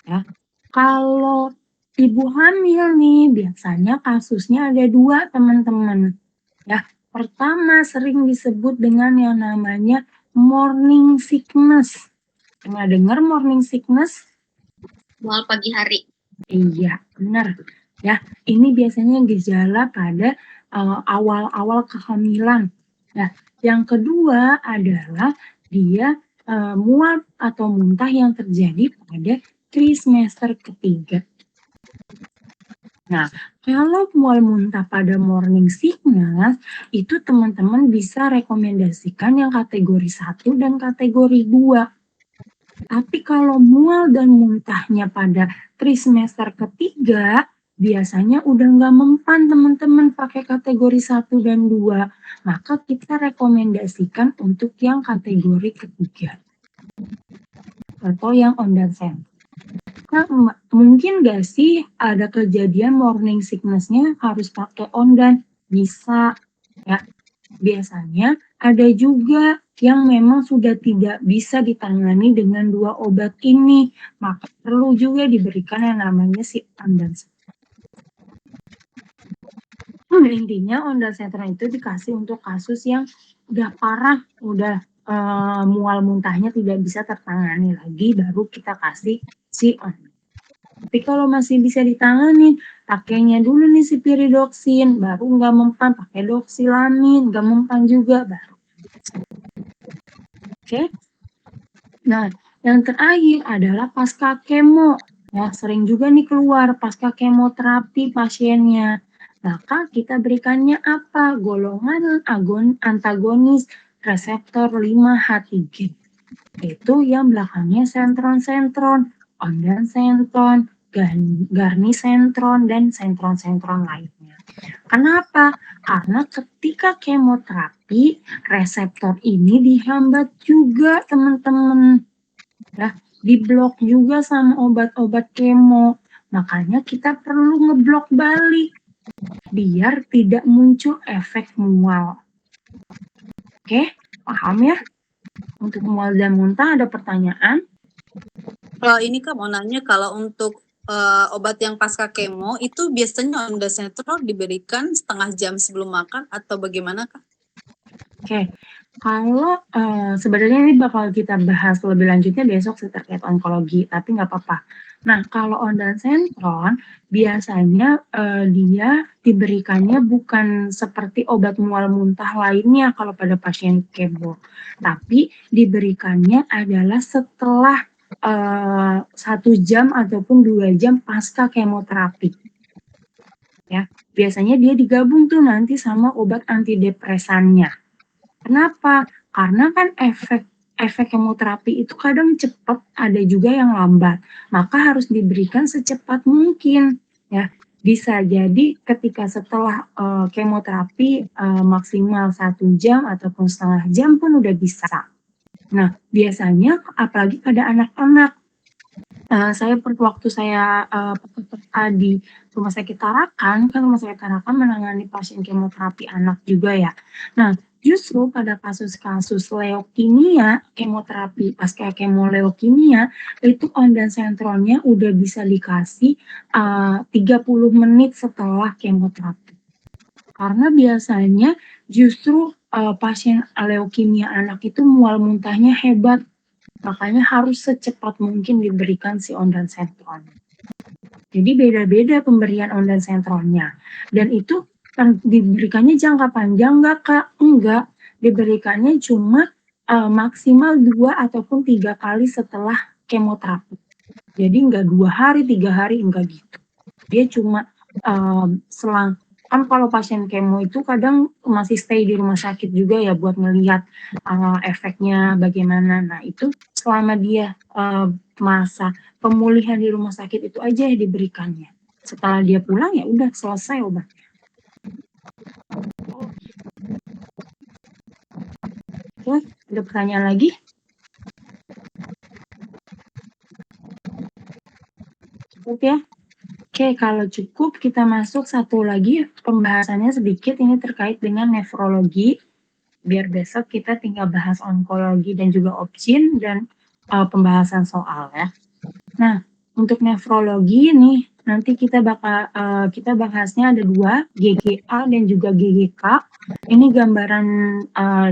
Ya, kalau ibu hamil nih, biasanya kasusnya ada 2 teman-teman. Ya, Pertama sering disebut dengan yang namanya morning sickness. Pernah dengar morning sickness? Mual pagi hari. Iya, benar. Ya, ini biasanya gejala pada awal-awal kehamilan. Nah, yang kedua adalah dia mual atau muntah yang terjadi pada trimester ketiga. Nah, kalau mual muntah pada morning sickness, itu teman-teman bisa rekomendasikan yang kategori 1 dan kategori 2. Tapi kalau mual dan muntahnya pada trimester ketiga, biasanya udah nggak mempan teman-teman pakai kategori 1 dan 2. Maka kita rekomendasikan untuk yang kategori ketiga. Atau yang ondansen. Nah, mungkin nggak sih ada kejadian morning sickness-nya harus pakai ondan? Bisa, ya. Biasanya ada juga yang memang sudah tidak bisa ditangani dengan 2 obat ini, maka perlu juga diberikan yang namanya si ondansetron. Intinya ondansetron itu dikasih untuk kasus yang udah parah, udah mual muntahnya tidak bisa tertangani lagi, baru kita kasih si ondan. Tapi kalau masih bisa ditangani, pakainya dulu nih si piridoksin, baru nggak mempan pakai doksilamin, nggak mempan juga baru. Oke. Nah, yang terakhir adalah pasca kemo. Ya, sering juga nih keluar pasca kemoterapi pasiennya. Maka kita berikannya apa? Golongan antagonis reseptor 5H3. Itu yang belakangnya sentron-sentron, ondansetron, garnisentron, dan sentron-sentron lainnya. Kenapa? Karena ketika kemoterapi, reseptor ini dihambat juga teman-teman. Ya, diblok juga sama obat-obat kemo. Makanya kita perlu ngeblok balik biar tidak muncul efek mual. Oke, paham ya? Untuk mual dan muntah ada pertanyaan? Kalau ini Kak mau nanya, kalau untuk obat yang pasca kemo itu biasanya ondansetron diberikan setengah jam sebelum makan atau bagaimana Kak? Oke, kalau sebenarnya ini bakal kita bahas lebih lanjutnya besok sih terkait onkologi, tapi nggak apa-apa. Nah, kalau ondansetron biasanya dia diberikannya bukan seperti obat mual muntah lainnya kalau pada pasien kemo, tapi diberikannya adalah setelah 1 jam ataupun 2 jam pasca kemoterapi. Ya, biasanya dia digabung tuh nanti sama obat antidepresannya. Kenapa? Karena kan efek kemoterapi itu kadang cepat, ada juga yang lambat. Maka harus diberikan secepat mungkin. Ya, bisa jadi ketika setelah kemoterapi maksimal 1 jam ataupun setengah jam pun udah bisa. Nah, biasanya apalagi pada anak-anak. Saya waktu saya di Rumah Sakit Tarakan, kan Rumah Sakit Tarakan menangani pasien kemoterapi anak juga ya. Nah, justru pada kasus-kasus leukemia, kemoterapi pasca kemo leukemia, itu ondansetronnya udah bisa dikasih 30 menit setelah kemoterapi. Karena biasanya justru pasien leukemia anak itu mual muntahnya hebat. Makanya harus secepat mungkin diberikan si ondansetron. Jadi beda-beda pemberian ondansetronnya. Dan itu diberikannya jangka panjang nggak Kak? Enggak. Diberikannya cuma maksimal 2 ataupun 3 kali setelah kemoterapi. Jadi enggak 2 hari, 3 hari, enggak gitu. Dia cuma selang, kan kalau pasien kemo itu kadang masih stay di rumah sakit juga ya buat melihat efeknya bagaimana. Nah itu selama dia masa pemulihan di rumah sakit itu aja yang diberikannya. Setelah dia pulang ya udah selesai obatnya. Oke, ada pertanyaan lagi? Cukup ya? Oke, kalau cukup kita masuk satu lagi pembahasannya sedikit, ini terkait dengan nefrologi. Biar besok kita tinggal bahas onkologi dan juga opsin dan pembahasan soal ya. Nah, untuk nefrologi nih, nanti kita bahasnya ada 2, GGA dan juga GGK. Ini gambaran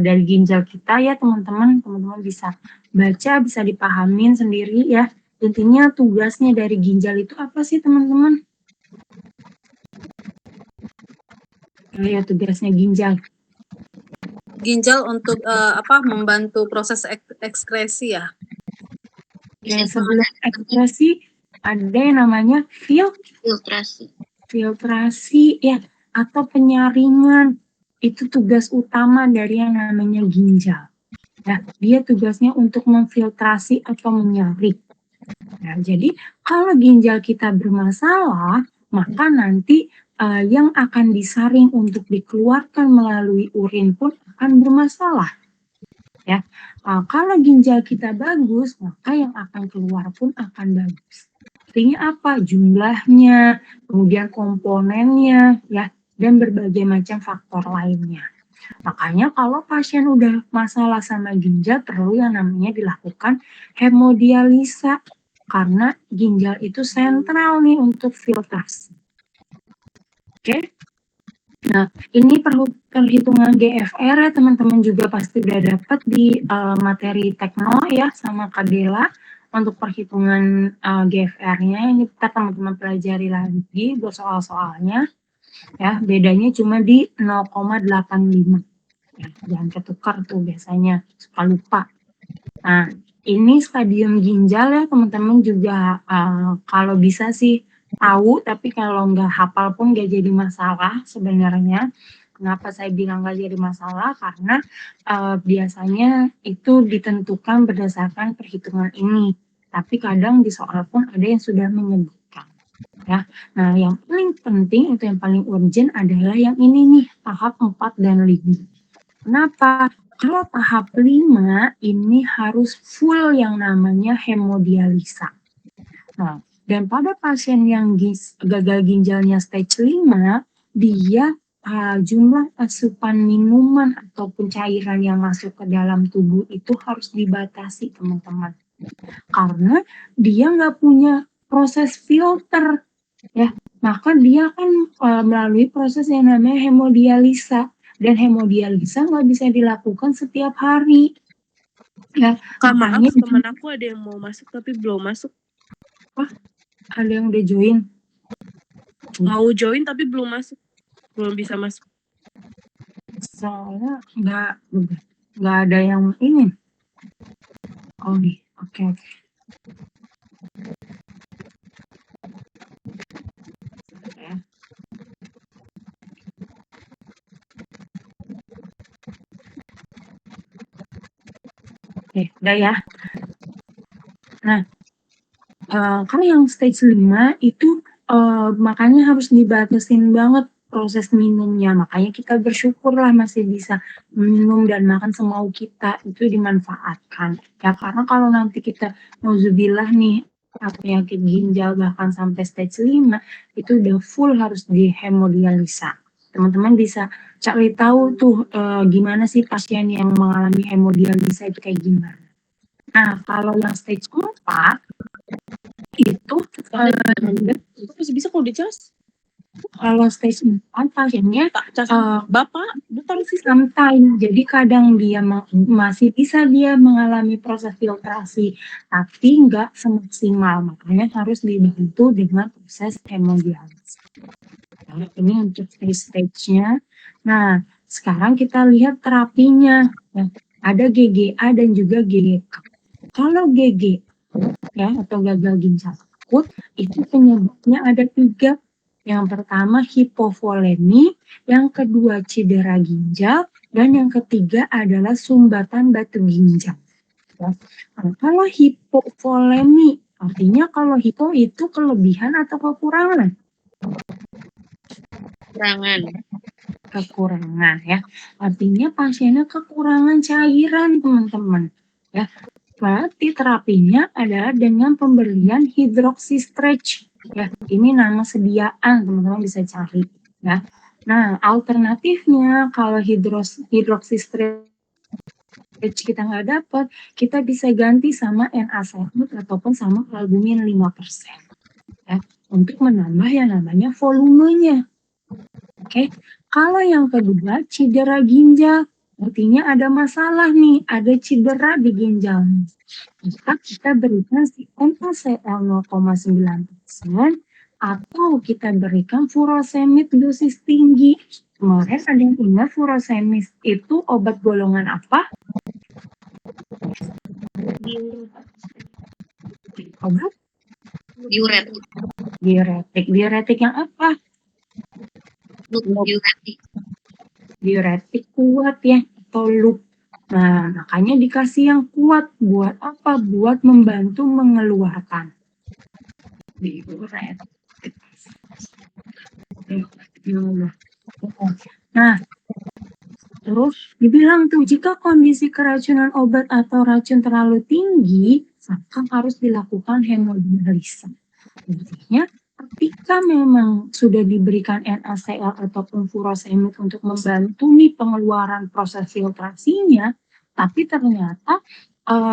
dari ginjal kita ya teman-teman. Teman-teman bisa baca, bisa dipahamin sendiri ya. Intinya tugasnya dari ginjal itu apa sih teman-teman? Ya, tugasnya ginjal. Ginjal untuk membantu proses ekskresi ya. Ya, sebelum ekskresi ada yang namanya filtrasi ya, atau penyaringan. Itu tugas utama dari yang namanya ginjal. Ya, dia tugasnya untuk memfiltrasi atau menyaring. Nah, jadi kalau ginjal kita bermasalah, maka nanti yang akan disaring untuk dikeluarkan melalui urin pun akan bermasalah. Ya, kalau ginjal kita bagus, maka yang akan keluar pun akan bagus. Artinya apa? Jumlahnya, kemudian komponennya, ya, dan berbagai macam faktor lainnya. Makanya kalau pasien udah masalah sama ginjal, perlu yang namanya dilakukan hemodialisa. Karena ginjal itu sentral nih untuk filtrasi. Oke? Nah, ini perlu perhitungan GFR ya, teman-teman juga pasti udah dapat di materi tekno ya, sama Kak Dela. Untuk perhitungan GFR-nya, ini kita teman-teman pelajari lagi buat soal-soalnya. Ya, bedanya cuma di 0,85. Ya, jangan ketukar tuh biasanya, suka lupa. Nah, ini stadium ginjal ya teman-teman juga kalau bisa sih tahu, tapi kalau nggak hafal pun nggak jadi masalah sebenarnya. Kenapa saya bilang nggak jadi masalah? Karena biasanya itu ditentukan berdasarkan perhitungan ini. Tapi kadang di soal pun ada yang sudah menyebutkan. Ya, nah yang paling penting itu yang paling urgent adalah yang ini nih, tahap 4 dan 5. Kenapa? Kalau tahap 5 ini harus full yang namanya hemodialisa. Nah, dan pada pasien yang gagal ginjalnya stage 5, dia jumlah asupan minuman ataupun cairan yang masuk ke dalam tubuh itu harus dibatasi teman-teman. Karena dia nggak punya proses filter, ya, maka dia akan melalui proses yang namanya hemodialisa. Dan hemodialisa nggak bisa dilakukan setiap hari. Ya, Kak, maaf, makanya teman aku ada yang mau masuk tapi belum masuk. ada yang udah join. Mau join tapi belum masuk. Belum bisa masuk. Soalnya nggak ada yang ini. Oh nih, oke. Ya. Oke, udah ya. Nah, kalau yang stage 5 itu makanya harus dibatasin banget proses minumnya. Makanya kita bersyukurlah masih bisa minum dan makan semau kita, itu dimanfaatkan. Ya, karena kalau nanti kita nauzubillah nih penyakit ginjal bahkan sampai stage 5 itu udah full harus dihemodialisa. Teman-teman bisa cari tahu tuh gimana sih pasien yang mengalami hemodialisa itu kayak gimana. Nah, kalau yang stage 4 itu Itu masih bisa kalau dicas. kalau stage 4 pasiennya Bapak, betul sih. sometimes, jadi kadang dia masih bisa dia mengalami proses filtrasi, tapi nggak semaksimal, makanya harus dibantu dengan proses hemodialisa. Nah, ini untuk stage-nya. Nah, sekarang kita lihat terapinya. Nah, ada GGA dan juga GGK. Kalau GG ya atau gagal ginjal akut itu penyebabnya ada 3. Yang pertama hipovolemi, yang kedua cedera ginjal, dan yang ketiga adalah sumbatan batu ginjal. Ya. Nah, kalau hipovolemi, artinya kalau hipo itu kelebihan atau kekurangan? Kekurangan ya. Artinya pasiennya kekurangan cairan teman-teman. Ya. Berarti terapinya adalah dengan pemberian hidroksistretch. Ya, ini nama sediaan teman-teman bisa cari. Ya, nah alternatifnya kalau hidroksistretch kita nggak dapat, kita bisa ganti sama NaCl ataupun sama albumin 5%. ya, untuk menambah yang namanya volumenya. Oke, kalau yang kedua cedera ginjal, artinya ada masalah nih, ada cedera di ginjal. Maka kita berikan si NaCl 0,9% atau kita berikan furosemid dosis tinggi. Kemarin ada yang ingat furosemid itu obat golongan apa? Obat Diuretik. diuretik. Diuretik yang apa? Diuretik. Diuretik kuat ya, atau loop. Nah, makanya dikasih yang kuat. Buat apa? Buat membantu mengeluarkan. Diuretik. Nah, terus dibilang tuh, jika kondisi keracunan obat atau racun terlalu tinggi, maka harus dilakukan hemodialisa. Intinya, ketika memang sudah diberikan NaCl ataupun furosemid untuk membantu nih pengeluaran proses filtrasinya, tapi ternyata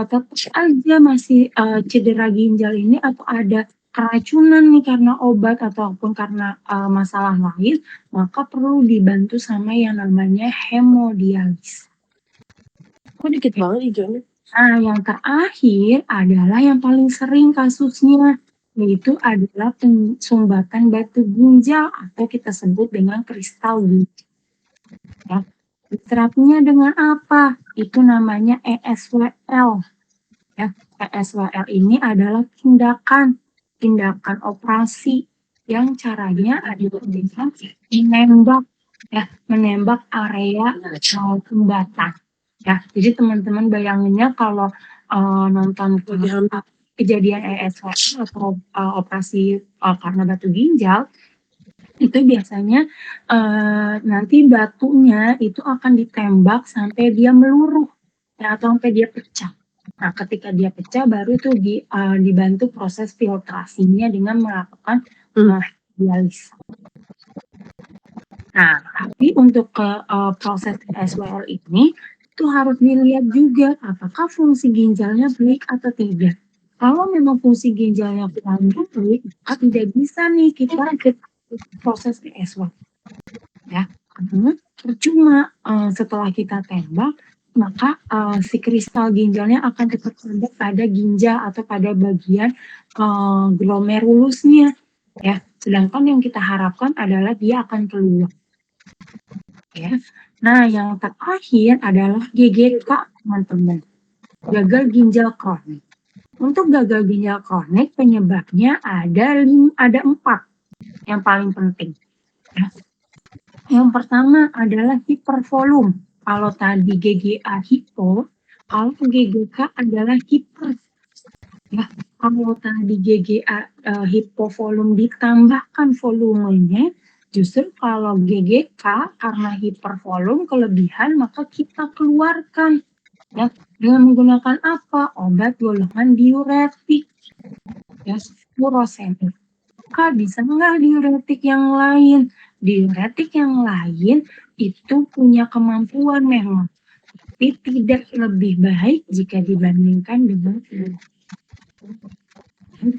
tetap aja masih cedera ginjal ini atau ada keracunan nih karena obat ataupun karena masalah lain, maka perlu dibantu sama yang namanya hemodialisa. Kok dikit banget hijaunya? Nah, yang terakhir adalah yang paling sering kasusnya, yaitu adalah sumbatan batu ginjal atau kita sebut dengan kristal ginjal. Ya. Terapinya dengan apa? Itu namanya ESWL. Ya, ESWL ini adalah tindakan operasi yang caranya adalah dengan menembak area sumbatan. Ya, jadi teman-teman bayanginnya kalau nonton kejadian ESWL atau operasi karena batu ginjal, itu biasanya nanti batunya itu akan ditembak sampai dia meluruh ya, atau sampai dia pecah. Nah, ketika dia pecah baru itu dibantu proses filtrasinya dengan melakukan dialisa. Nah, tapi untuk proses SWL ini itu harus dilihat juga apakah fungsi ginjalnya baik atau tidak. Kalau memang fungsi ginjalnya kurang baik, maka tidak bisa nih kita proses SWL. Ya, karena percuma setelah kita tembak, maka si kristal ginjalnya akan tetap ada pada ginjal atau pada bagian glomerulusnya. Ya, sedangkan yang kita harapkan adalah dia akan keluar. Ya. Nah, yang terakhir adalah GGK, teman-teman. Gagal ginjal kronik. Untuk gagal ginjal kronik penyebabnya ada 4 yang paling penting. Ya. Yang pertama adalah hipervolum. Kalau tadi GGA hipo, kalau GGK adalah hiper. Ya, kalau tadi GGA hipovolum ditambahkan volumenya, justru kalau GGK karena hipervolum kelebihan maka kita keluarkan ya dengan menggunakan apa? Obat golongan diuretik. Ya, furosemid. Maka bisa nggak diuretik yang lain? Diuretik yang lain itu punya kemampuan memang, tapi tidak lebih baik jika dibandingkan dengan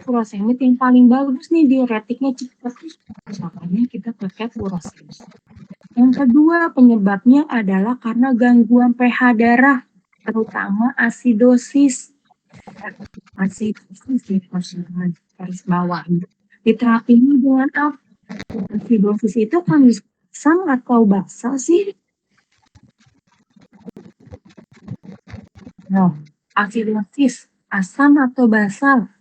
furosemid yang paling bagus nih, diuretiknya cepat. Makanya kita pakai furosemid. Yang kedua penyebabnya adalah karena gangguan pH darah, terutama asidosis. Asidosis di garis bawah. Diterapinya dengan apa? Asidosis itu kan bisa asam atau basa sih? Nah, asidosis asam atau basa?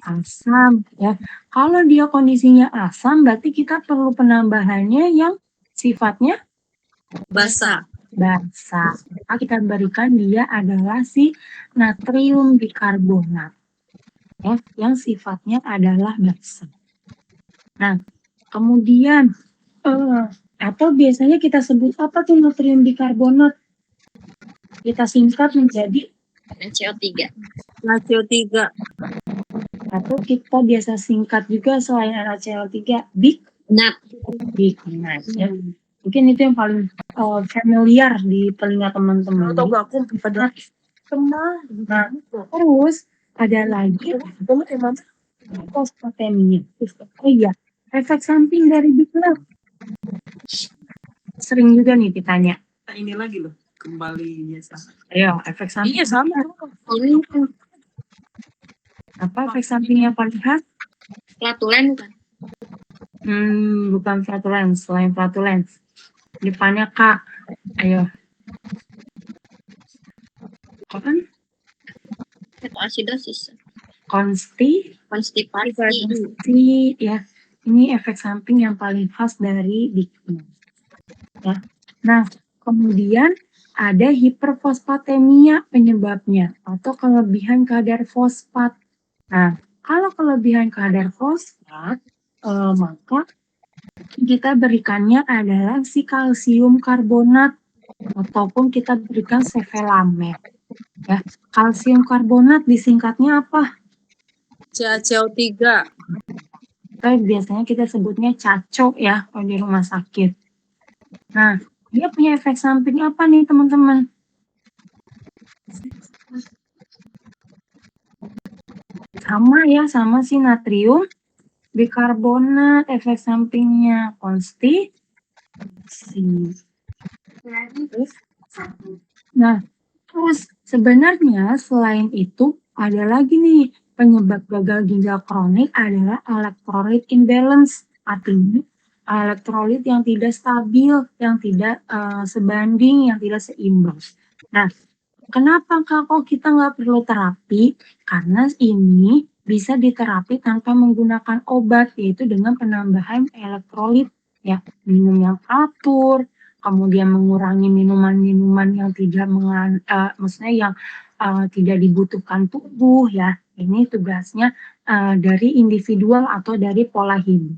Asam ya. Kalau dia kondisinya asam berarti kita perlu penambahannya yang sifatnya Basa. Maka kita berikan dia adalah si natrium bikarbonat ya, yang sifatnya adalah basa. Nah, kemudian atau biasanya kita sebut apa tuh natrium bikarbonat? Kita singkat menjadi NaCO3. NaCO3. atau kita biasa singkat juga selain NaCl3 Nat. bikarbonat ya. Mungkin itu yang paling familiar di telinga teman-teman. Atau gak aku pada Nah, terus ada lagi fosfatemia. Oh iya, efek samping dari Big Love. Sering juga nih ditanya. Ini lagi loh, kembali biasa. Ayo, efek samping. Iya sama. Ini apa efek samping yang paling khas? Flatulen kan? Bukan flatulence, selain flatulence. Depannya Kak. Ayo. Kan Ketoasidosis. Konstipasi ya. Ini efek samping yang paling khas dari Big Love. Ya. Nah, kemudian ada hiperfosfatemia penyebabnya atau kelebihan kadar fosfat. Nah, kalau kelebihan kadar fosfat, maka kita berikannya adalah si kalsium karbonat ataupun kita berikan sevelamer. Ya, kalsium karbonat disingkatnya apa? CaCO3. Biasanya kita sebutnya CaCO ya kalau di rumah sakit. Nah, dia punya efek samping apa nih teman-teman? Sama ya, sama si natrium bikarbonat, efek sampingnya konstipasi. Nah, terus sebenarnya selain itu ada lagi nih penyebab gagal ginjal kronik adalah electrolyte imbalance. Artinya elektrolit yang tidak stabil, yang tidak sebanding, yang tidak seimbang. Nah, kenapa kok kita nggak perlu terapi? Karena ini bisa diterapi tanpa menggunakan obat, yaitu dengan penambahan elektrolit. Ya, minum yang teratur, kemudian mengurangi minuman-minuman yang tidak maksudnya yang tidak dibutuhkan tubuh ya. Ini tugasnya dari individual atau dari pola hidup.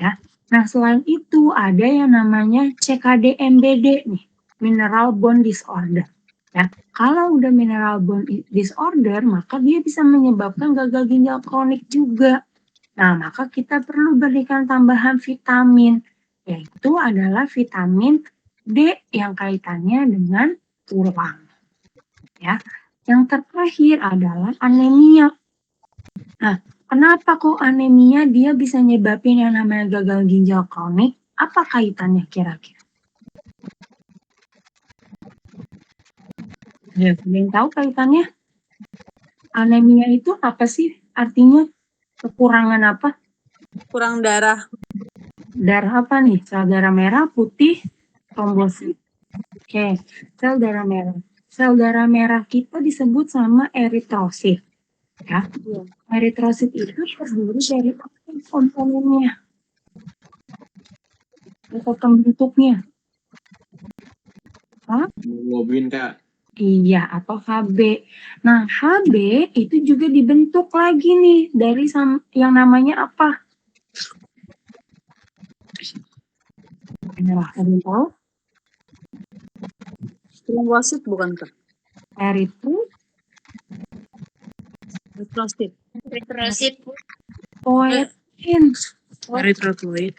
Ya. Nah, selain itu ada yang namanya CKD-MBD nih, mineral bone disorder. Ya, kalau udah mineral bone disorder, maka dia bisa menyebabkan gagal ginjal kronik juga. Nah, maka kita perlu berikan tambahan vitamin, yaitu adalah vitamin D yang kaitannya dengan tulang. Ya, yang terakhir adalah anemia. Nah, kenapa kok anemia dia bisa nyebabin yang namanya gagal ginjal kronik? Apa kaitannya kira-kira? Ya, ada yang tahu kaitannya? Anemia itu apa sih? Artinya kekurangan apa? Kurang darah. Darah apa nih? Sel darah merah, putih, trombosit. Oke, sel darah merah. Sel darah merah kita disebut sama eritrosit. Ya, eritrosit itu terdiri dari komponennya atau pembentuknya. Hemoglobin Kak. Iya, atau Hb. Nah, Hb itu juga dibentuk lagi nih dari yang namanya apa? Ada yang tahu? Trombosit bukan Kak? Eritrosit. Eritrosit. Poietin. Eritropoid.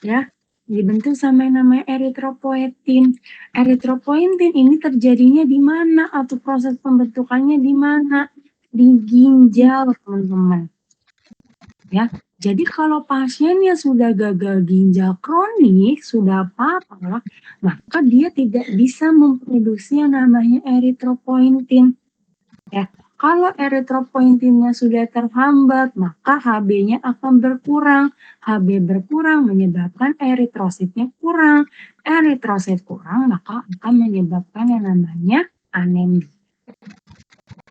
Ya, dibentuk sama yang namanya eritropoietin. Eritropoietin ini terjadinya di mana atau proses pembentukannya di mana? Di ginjal, teman-teman. Ya, jadi kalau pasiennya sudah gagal ginjal kronik, sudah parah, maka dia tidak bisa memproduksi yang namanya eritropoietin. Ya, kalau eritropoietinnya sudah terhambat, maka Hb-nya akan berkurang. Hb berkurang menyebabkan eritrositnya kurang. Eritrosit kurang, maka akan menyebabkan yang namanya anemia.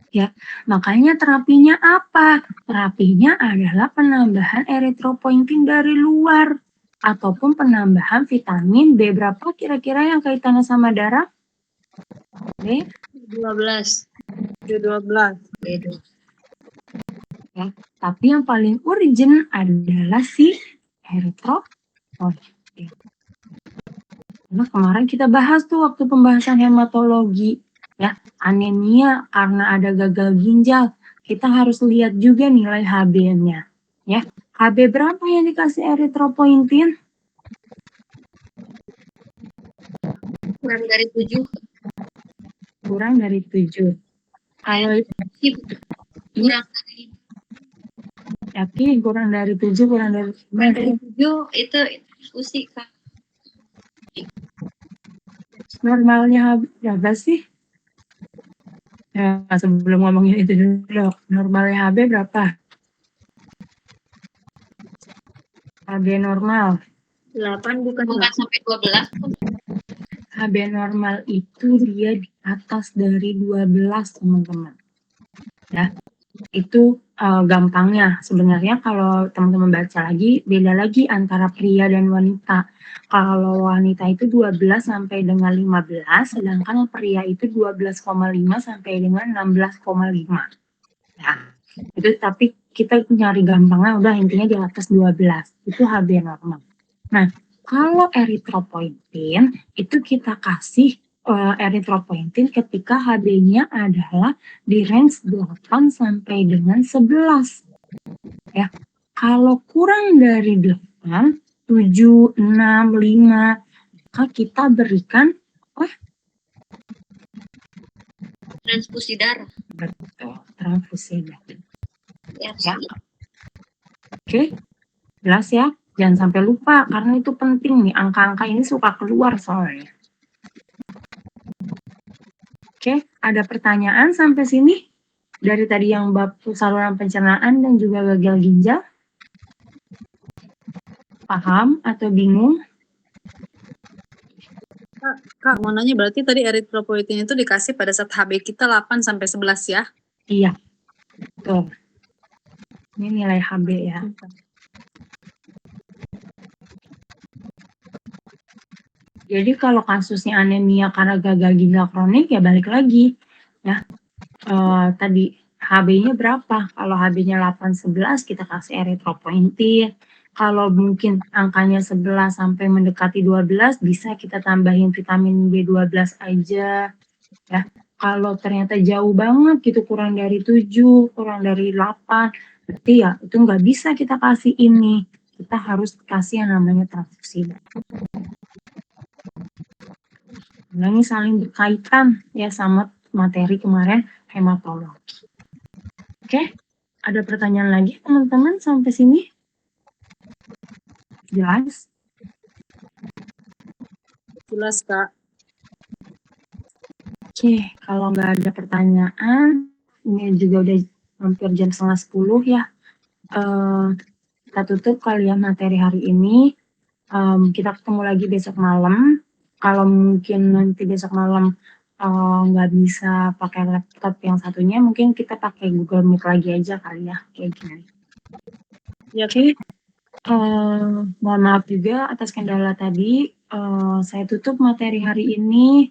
Ya, makanya terapinya apa? Terapinya adalah penambahan eritropoietin dari luar ataupun penambahan vitamin B. Berapa kira-kira yang kaitannya sama darah? B 12. B12. Ya, tapi yang paling urgent adalah si eritropoietin. Nah, kemarin kita bahas tuh waktu pembahasan hematologi. Ya, anemia karena ada gagal ginjal. Kita harus lihat juga nilai Hb-nya. Ya, Hb berapa yang dikasih eritropoietin? Kurang dari 7. kurang dari 7. Kalau Sip. Kurang dari yakin kurang dari 7, kurang dari 5, 7 itu diskusi Kak. normalnya berapa sih? Ya, sebelum ngomongin itu dulu, normalnya HB berapa? HB normal. 8 bukan Bukan Kak? sampai 12. HB normal itu dia di atas dari 12, teman-teman. Ya, itu gampangnya. Sebenarnya kalau teman-teman baca lagi, beda lagi antara pria dan wanita. Kalau wanita itu 12 sampai dengan 15, sedangkan pria itu 12,5 sampai dengan 16,5. Ya, itu tapi kita nyari gampangnya udah intinya di atas 12. Itu HB normal. Nah, kalau eritropoietin itu kita kasih eritropoietin ketika HB-nya adalah di range 8 sampai dengan 11. Ya. Kalau kurang dari 8, 7, 6, 5, maka kita berikan Transfusi darah. transfusi darah. Ya, Ya. Oke, jelas ya? Jangan sampai lupa, karena itu penting nih. Angka-angka ini suka keluar soalnya. Oke, ada pertanyaan sampai sini? Dari tadi yang bab saluran pencernaan dan juga gagal ginjal? Paham atau bingung? Kak, mau nanya berarti tadi eritropoietin itu dikasih pada saat HB kita 8 sampai 11 ya? Iya, betul. Ini nilai HB ya. Jadi kalau kasusnya anemia karena gagal ginjal kronik ya balik lagi ya. Tadi HB-nya berapa? Kalau HB-nya 8-11 kita kasih eritropoietin. Kalau mungkin angkanya 11 sampai mendekati 12 bisa kita tambahin vitamin B12 aja ya. Kalau ternyata jauh banget gitu kurang dari 7, kurang dari 8, berarti ya itu nggak bisa kita kasih ini. Kita harus kasih yang namanya transfusi. Nah, ini saling berkaitan ya sama materi kemarin hematologi. Oke, ada pertanyaan lagi teman-teman sampai sini? Jelas? Jelas, Kak. Oke, kalau nggak ada pertanyaan, ini juga udah hampir jam 9:30 ya. Kita tutup kali ya materi hari ini. Kita ketemu lagi besok malam. Kalau mungkin nanti besok malam nggak bisa pakai laptop yang satunya, mungkin kita pakai Google Meet lagi aja kali ya, kayak gini. Ya, Oke. Mohon maaf juga atas kendala tadi. Saya tutup materi hari ini.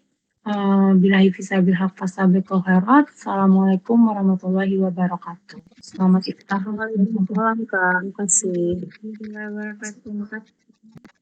Billahi fisabil haq fastabiqul khairat. Assalamualaikum warahmatullahi wabarakatuh. Selamat iftar. Waalaikumsalam, Kak. Terima kasih. Warahmatullahi wabarakatuh.